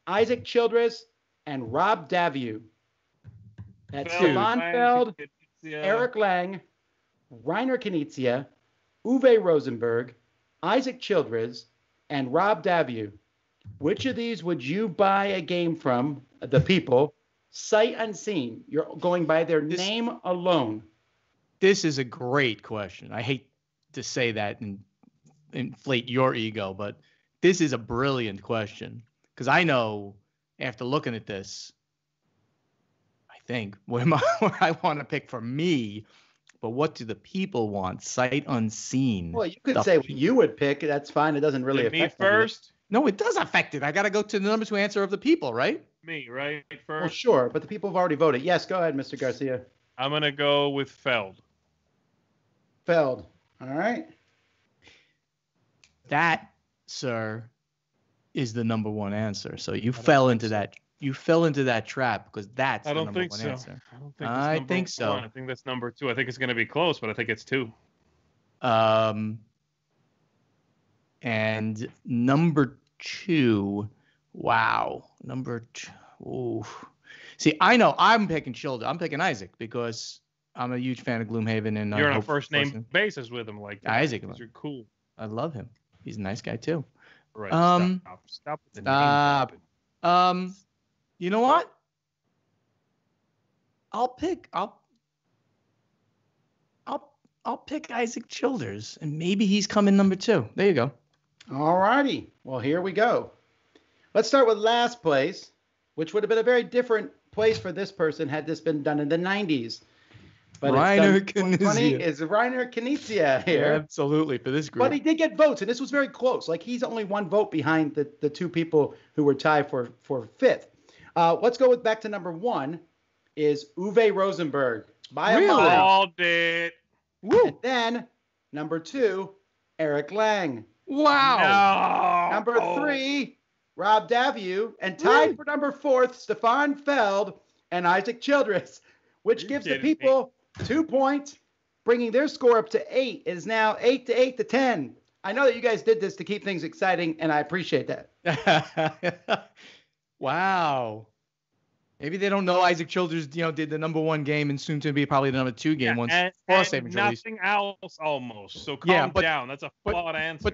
Isaac Childress, and Rob Daviau. That's Stefan Feld, Eric Lang, Reiner Knizia, Uwe Rosenberg, Isaac Childress, and Rob Daviau. Which of these would you buy a game from, the people, sight unseen? You're going by their name alone. This is a great question. I hate to say that and inflate your ego, but this is a brilliant question. Because I know, after looking at this, I think where I want to pick for me, but what do the people want? Sight unseen. Well, you could say what you would pick. That's fine. It doesn't really affect me first. No, it does affect it. I got to go to the number 2 answer of the people, right? Me, right? First. Well, sure, but the people have already voted. Yes, go ahead, Mr. Garcia. I'm going to go with Feld. Feld. All right. That, sir, is the number 1 answer. So you fell into that. You fell into that trap because that's the number 1 answer. I think so. I think that's number 2. I think it's going to be close, but I think it's 2. And number 2, wow, number 2. Ooh. See, I know I'm picking Childer. I'm picking Isaac because I'm a huge fan of Gloomhaven, and you're on a first name basis with him, like that. Isaac. You're cool. I love him. He's a nice guy too. Right. Stop with the name. You know what? I'll pick Isaac Childers, and maybe he's coming number 2. There you go. All righty. Well, here we go. Let's start with last place, which would have been a very different place for this person had this been done in the 90s. But Reiner Knizia. Is Reiner Knizia here. Yeah, absolutely, for this group. But he did get votes, and this was very close. Like, he's only 1 vote behind the 2 people who were tied for 5th. Let's go back to number 1 is Uwe Rosenberg. By a mile. Called it. Woo. And then number 2, Eric Lang. Wow. No. Number 3, Rob Daviau. And tied for number 4th, Stefan Feld and Isaac Childress, which gives the people 2 points, bringing their score up to 8. It is now 8 to 10. I know that you guys did this to keep things exciting, and I appreciate that. Wow. Maybe they don't know Isaac Childers, did the number 1 game and soon to be probably the number 2 game once and nothing else almost. So calm down. That's a flawed answer.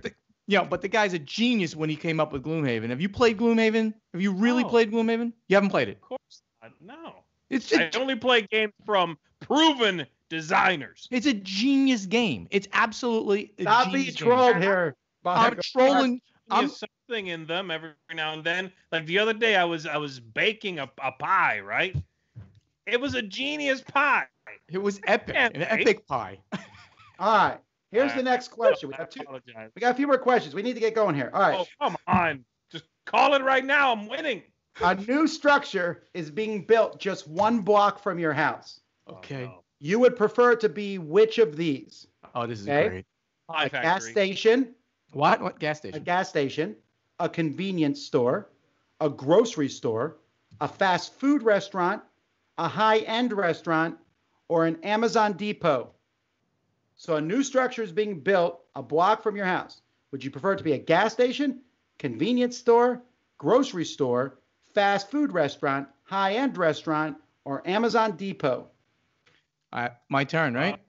But the guy's a genius when he came up with Gloomhaven. Have you played Gloomhaven? Have you really played Gloomhaven? You haven't played it? Of course not. No. I only play games from proven designers. It's a genius game. It's absolutely a Stop being trolled here. I'm trolling. There's something in them every now and then. Like the other day, I was baking a pie, right? It was a genius pie. It was epic. An epic pie. All right. Here's the next question. We got a few more questions. We need to get going here. All right. Oh, come on. Just call it right now. I'm winning. A new structure is being built just 1 block from your house. Okay. Oh, no. You would prefer it to be which of these? Oh, this is great. A gas station. What gas station? A gas station, a convenience store, a grocery store, a fast food restaurant, a high-end restaurant, or an Amazon depot. So a new structure is being built a block from your house. Would you prefer it to be a gas station, convenience store, grocery store, fast food restaurant, high-end restaurant, or Amazon depot? My turn, right?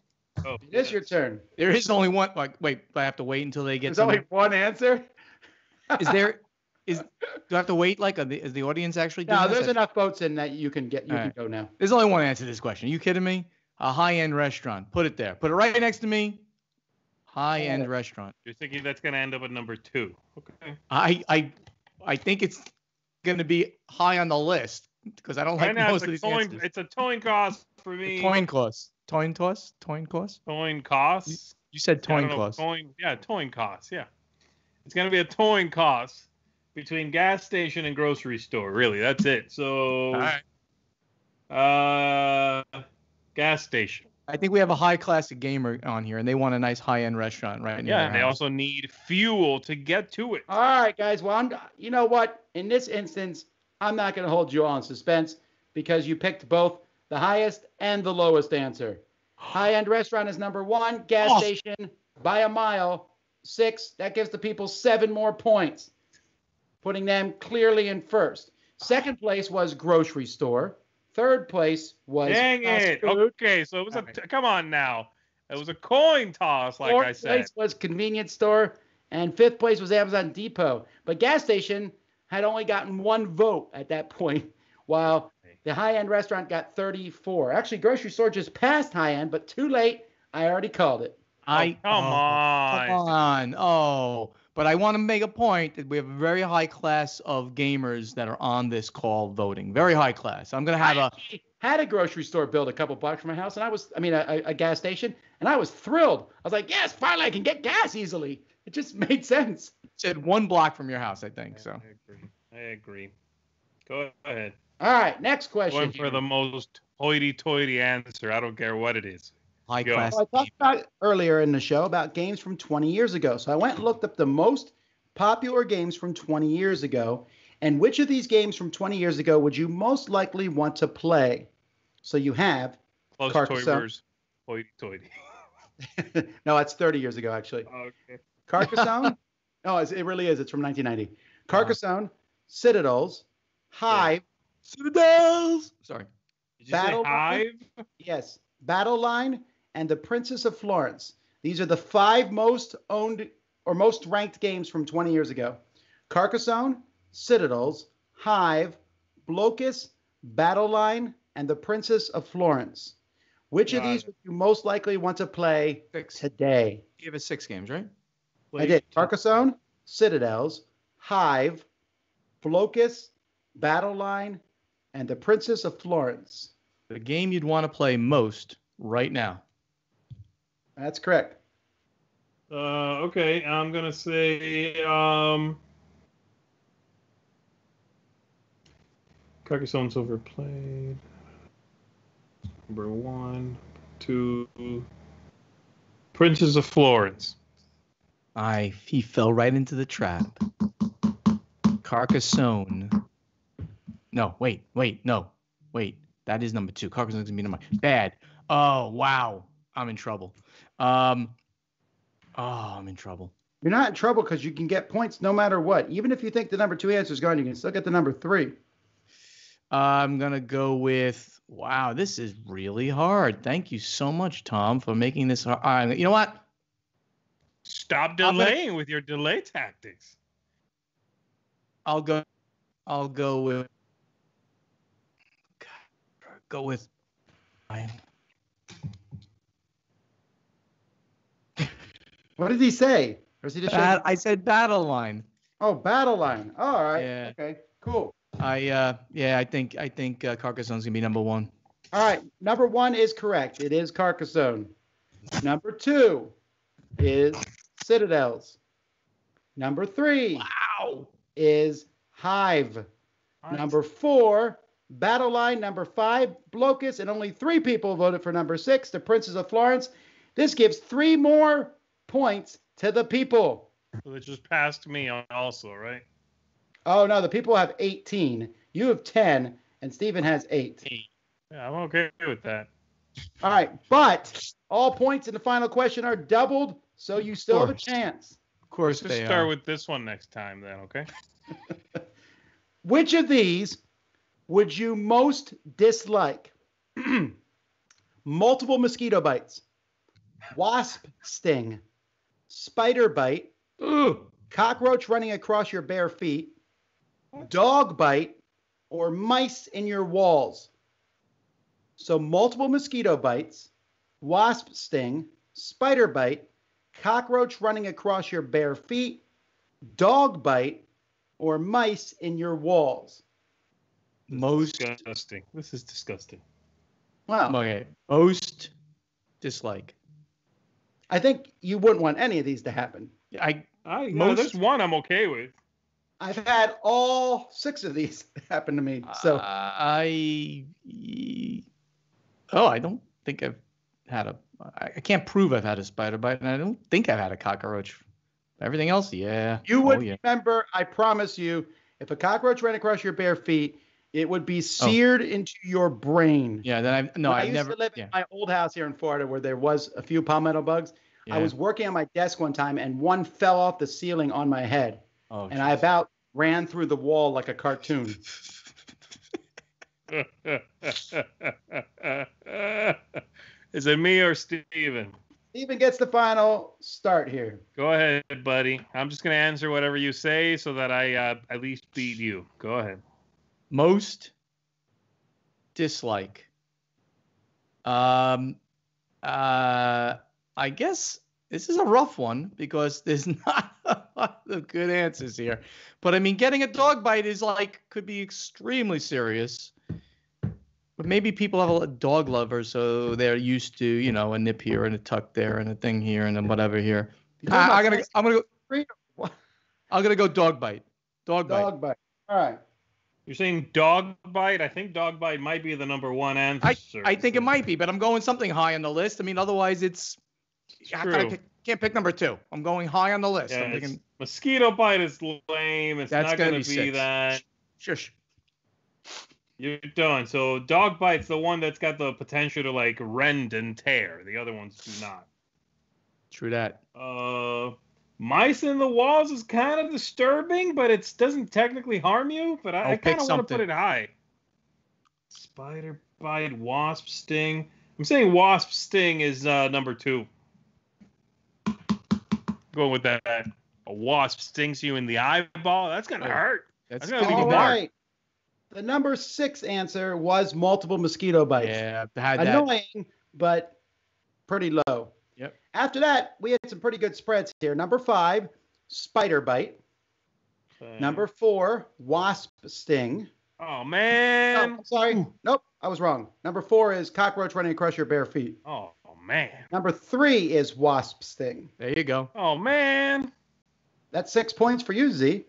It is your turn. There is only one. Wait, I have to wait until they get. There's only one answer. Do I have to wait? Is the audience actually doing No, this? there's enough votes in that you can get. You can go now. There's only one answer to this question. Are you kidding me? A high-end restaurant. Put it there. Put it right next to me. High-end restaurant. You're thinking that's going to end up at number 2. Okay. I think it's going to be high on the list because I don't like most of these answers. It's a coin cost for me. Coin cost. Coin cost? Coin costs. You said coin cost. Coin costs. Yeah. It's going to be a coin cost between gas station and grocery store. Really, that's it. So, all right. Gas station. I think we have a high-class gamer on here, and they want a nice high-end restaurant right now. Yeah, and they also need fuel to get to it. All right, guys. Well, you know what? In this instance, I'm not going to hold you all in suspense because you picked both the highest and the lowest answer. High-end restaurant is number 1. Gas station by a mile, 6. That gives the people 7 more points. putting them clearly in first. Second place was grocery store. Third place was Dang fast it. food. Okay, so it was come on now. It was a coin toss, like I Fourth said. place was convenience store. And fifth place was Amazon Depot. But gas station had only gotten 1 vote at that point, while the high-end restaurant got 34. Actually, grocery store just passed high-end, but too late. I already called it. Come on. Come on. Oh, but I want to make a point that we have a very high class of gamers that are on this call voting. Very high class. I'm going to have had a grocery store built a couple blocks from my house, and a gas station, and I was thrilled. I was like, yes, finally I can get gas easily. It just made sense. said 1 block from your house, I think. So I agree. Go ahead. All right, next question. Going for the most hoity-toity answer. I don't care what it is. High class. I talked about it earlier in the show about games from 20 years ago. So I went and looked up the most popular games from 20 years ago. And which of these games from 20 years ago would you most likely want to play? So you have Close Carcassonne. Toivers, hoity-toity. No, it's 30 years ago, actually. Okay. Carcassonne. No, it really is. It's from 1990. Carcassonne, Citadels, Hive. Citadels. Sorry. Did you Battle say Hive? Yes. Battle Line and The Princess of Florence. These are the 5 most owned or most ranked games from 20 years ago. Carcassonne, Citadels, Hive, Blocus, Battle Line, and The Princess of Florence. Which of these would you most likely want to play today? You have 6 games, right? I did. Carcassonne, Citadels, Hive, Blocus, Battle Line, and The Princess of Florence. The game you'd want to play most right now. That's correct. Okay, I'm gonna say Carcassonne's overplayed. Number 1, 2, Princess of Florence. He fell right into the trap. Carcassonne. No, wait. That is number 2. Carcassonne's gonna be number bad. Oh wow, I'm in trouble. I'm in trouble. You're not in trouble because you can get points no matter what. Even if you think the number 2 answer is gone, you can still get the number 3. I'm gonna go with. Wow, this is really hard. Thank you so much, Tom, for making this hard. You know what? Stop delaying with your delay tactics. I'll go with. Go with. What did he say? Or is he just I said Battle Line. Oh, Battle Line. All right. Yeah. Okay. Cool. I think Carcassonne's gonna be number 1. All right. Number 1 is correct. It is Carcassonne. Number 2 is Citadels. Number 3 is Hive. What? Number 4, Battle Line. Number 5, Blocus. And only 3 people voted for number 6, The Princess of Florence. This gives 3 more points to the people. So it just passed me on also, right? Oh, no. The people have 18. You have 10. And Steven has 8. Yeah, I'm okay with that. All right. But all points in the final question are doubled. So you still have a chance. Of course Let's start with this one next time then, okay? Which of these would you most dislike? Multiple mosquito bites, wasp sting, spider bite, cockroach running across your bare feet, dog bite, or mice in your walls. So multiple mosquito bites, wasp sting, spider bite, cockroach running across your bare feet, dog bite, or mice in your walls. Most disgusting. This is disgusting. Wow. Okay. Most dislike. I think you wouldn't want any of these to happen. There's one I'm okay with. I've had all 6 of these happen to me. So I don't think I've had I can't prove I've had a spider bite, and I don't think I've had a cockroach. Everything else, yeah. You would remember, I promise you, if a cockroach ran across your bare feet, it would be seared into your brain. Yeah, then I used to live in my old house here in Florida where there was a few palmetto bugs. Yeah. I was working on my desk one time and one fell off the ceiling on my head. And I about ran through the wall like a cartoon. Is it me or Steven? Steven gets the final start here. Go ahead, buddy. I'm just going to answer whatever you say so that I at least beat you. Go ahead. Most dislike. I guess this is a rough one because there's not a lot of good answers here. But I mean, getting a dog bite is could be extremely serious. But maybe people have a dog lover, so they're used to, a nip here and a tuck there and a thing here and then whatever here. I'm gonna go dog bite. Dog bite. All right. You're saying dog bite? I think dog bite might be the number one answer. I think it might be, but I'm going something high on the list. I mean, otherwise can't pick number 2. I'm going high on the list. Yeah, I'm thinking mosquito bite is lame. It's not going to be that. Shush. You're done. So dog bite's the one that's got the potential to rend and tear. The other ones do not. True that. Mice in the walls is kind of disturbing, but it doesn't technically harm you. But I kind of want to put it high. Spider bite, wasp sting. I'm saying wasp sting is number 2. Going with that. A wasp stings you in the eyeball. That's gonna hurt. That's gonna leave All a mark. right. The number 6 answer was multiple mosquito bites. Yeah, I had that. Annoying, but pretty low. Yep. After that, we had some pretty good spreads here. Number 5, spider bite. Okay. Number 4, wasp sting. Oh man. Oh, I'm sorry. Nope, I was wrong. Number 4 is cockroach running across your bare feet. Oh man. Number 3 is wasp sting. There you go. Oh man. That's 6 points for you, Z.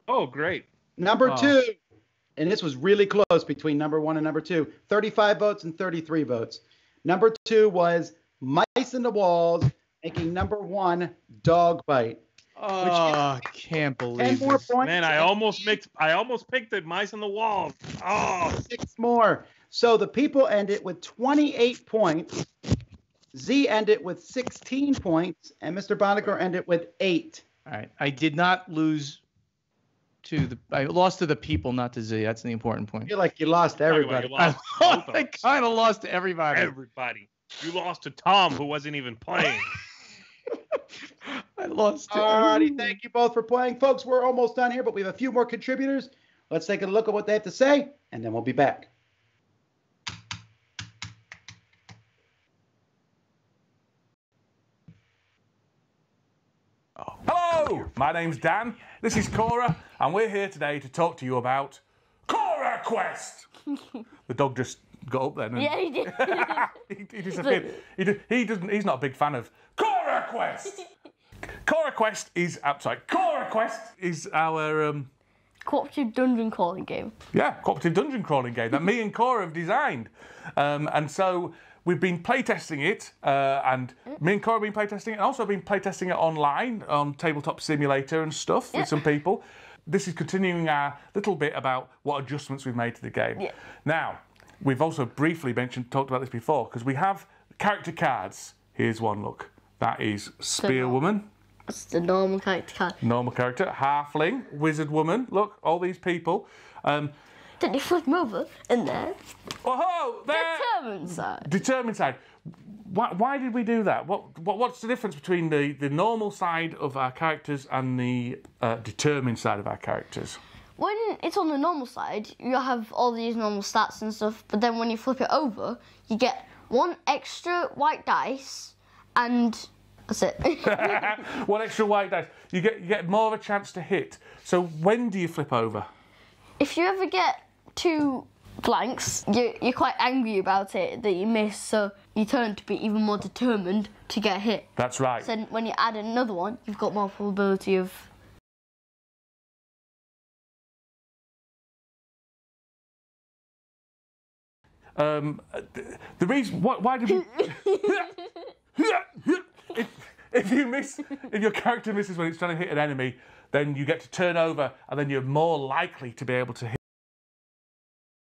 Oh great. Number 2, and this was really close between number 1 and number 2. 35 votes and 33 votes. Number 2 was mice in the walls, making number 1 dog bite. Oh, I can't believe 10 more this. points. Man, I almost picked the mice in the walls. Oh, 6 more. So the people ended with 28 points. Z ended with 16 points, and Mr. Bonaker ended with 8. All right. I did not lose I lost to the people, not to Z. That's the important point. I feel like you lost to everybody. I kind of lost to everybody. Everybody. You lost to Tom, who wasn't even playing. I lost to Alrighty, thank you both for playing. Folks, we're almost done here, but we have a few more contributors. Let's take a look at what they have to say, and then we'll be back. Hello, my name's Dan. This is Cora, and we're here today to talk to you about Cora Quest. The dog just got up then. Yeah, he did. he disappeared. He's not a big fan of Cora Quest. Cora Quest is our cooperative dungeon crawling game. Yeah, cooperative dungeon crawling game that me and Cora have designed, and so. We've been playtesting it, and me and Cora have been playtesting it, and also been playtesting it online on Tabletop Simulator and stuff with some people. This is continuing our little bit about what adjustments we've made to the game. Yeah. Now, we've also briefly talked about this before, because we have character cards. Here's one, look. That is Spearwoman. That's the normal character card. Normal character. Halfling, Wizard Woman. Look, all these people. Then you flip them over, and there. Oh, there! Determined side. Determined side. Why did we do that? What's the difference between the normal side of our characters and the determined side of our characters? When it's on the normal side, you have all these normal stats and stuff, but then when you flip it over, you get 1 extra white dice, and that's it. 1 extra white dice. You get more of a chance to hit. So when do you flip over? If you ever get 2 blanks, you're quite angry about it that you miss, so you turn to be even more determined to get hit. That's right. So then when you add another one, you've got more probability of... The reason... Why did we... If your character misses when it's trying to hit an enemy, then you get to turn over, and then you're more likely to be able to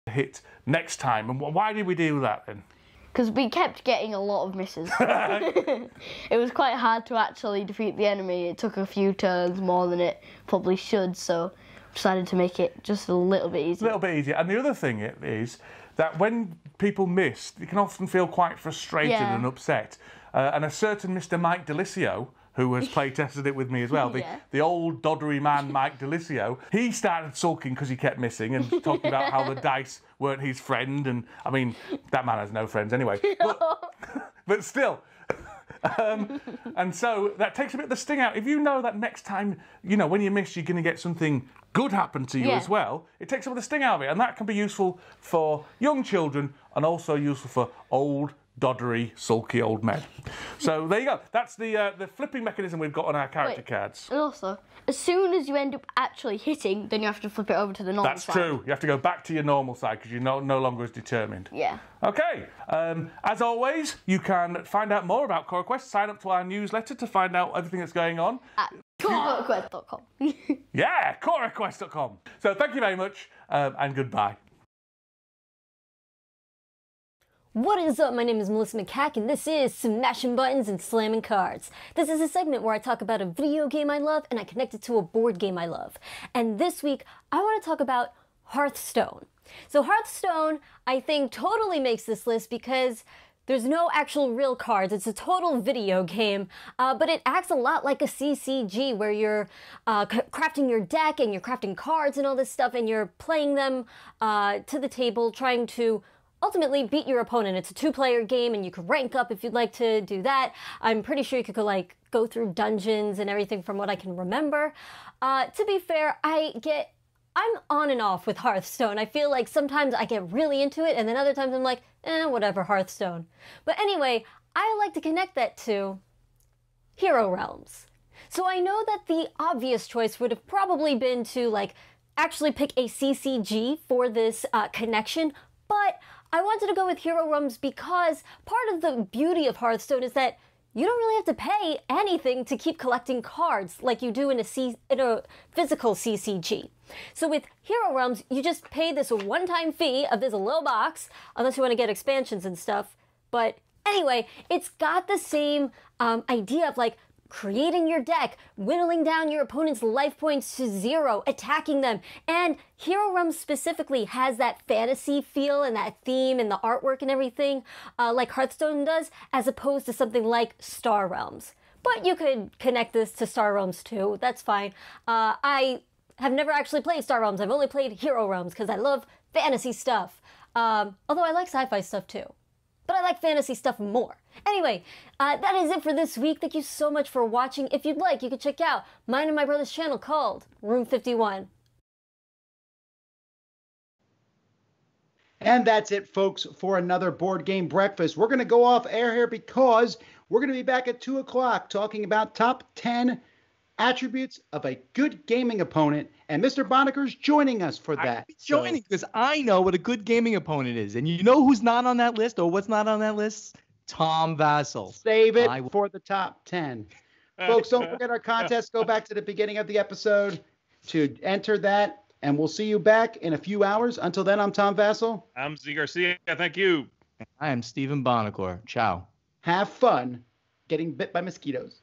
hit next time. And why did we do that then? Because we kept getting a lot of misses. It was quite hard to actually defeat the enemy. It took a few turns more than it probably should, so decided to make it just a little bit A easier. little bit easier. And the other thing is that when people miss, you can often feel quite frustrated Yeah. and upset. And a certain Mr. Mike Delisio, who has play-tested it with me as well, the old doddery man Mike Delisio, he started sulking because he kept missing and talking about how the dice weren't his friend. And, I mean, that man has no friends anyway. But still... and so that takes a bit of the sting out. If you know that next time, when you miss, you're going to get something good happen to you as well, it takes some of the sting out of it. And that can be useful for young children and also useful for old, doddery, sulky old men. So there you go. That's the flipping mechanism we've got on our character cards. And also, as soon as you end up actually hitting, then you have to flip it over to the normal That's side. true. You have to go back to your normal side because you're no longer as determined. Yeah. Okay. As always, you can find out more about CoraQuest. Sign up to our newsletter to find out everything that's going on. At CoraQuest.com. Yeah, CoraQuest.com. So thank you very much and goodbye. What is up? My name is Melissa McCack, and this is Smashing Buttons and Slamming Cards. This is a segment where I talk about a video game I love and I connect it to a board game I love. And this week, I want to talk about Hearthstone. So Hearthstone, I think, totally makes this list because there's no actual real cards. It's a total video game, but it acts a lot like a CCG where you're crafting your deck and you're crafting cards and all this stuff, and you're playing them to the table, trying to ultimately beat your opponent. It's a 2-player game, and you can rank up if you'd like to do that. I'm pretty sure you could go through dungeons and everything from what I can remember. To be fair, I'm on and off with Hearthstone. I feel like sometimes I get really into it, and then other times I'm like, whatever, Hearthstone. But anyway, I like to connect that to Hero Realms. So I know that the obvious choice would have probably been to actually pick a CCG for this connection, but I wanted to go with Hero Realms because part of the beauty of Hearthstone is that you don't really have to pay anything to keep collecting cards like you do in a physical CCG. So with Hero Realms, you just pay this one-time fee of this little box, unless you want to get expansions and stuff. But anyway, it's got the same idea of creating your deck, whittling down your opponent's life points to 0, attacking them. And Hero Realms specifically has that fantasy feel and that theme and the artwork and everything like Hearthstone does, as opposed to something like Star Realms. But you could connect this to Star Realms too, that's fine. I have never actually played Star Realms. I've only played Hero Realms because I love fantasy stuff. Although I like sci-fi stuff too. But I like fantasy stuff more. Anyway, that is it for this week. Thank you so much for watching. If you'd like, you can check out mine and my brother's channel called Room 51. And that's it, folks, for another Board Game Breakfast. We're going to go off air here because we're going to be back at 2 o'clock talking about top 10 attributes of a good gaming opponent. And Mr. Bonaker's joining us for that. Joining because I know what a good gaming opponent is. And you know who's not on that list or what's not on that list? Tom Vassell. Save it for the top 10. Folks, don't forget our contest. Go back to the beginning of the episode to enter that. And we'll see you back in a few hours. Until then, I'm Tom Vassell. I'm Z Garcia. Thank you. I am Stephen Bonacore. Ciao. Have fun getting bit by mosquitoes.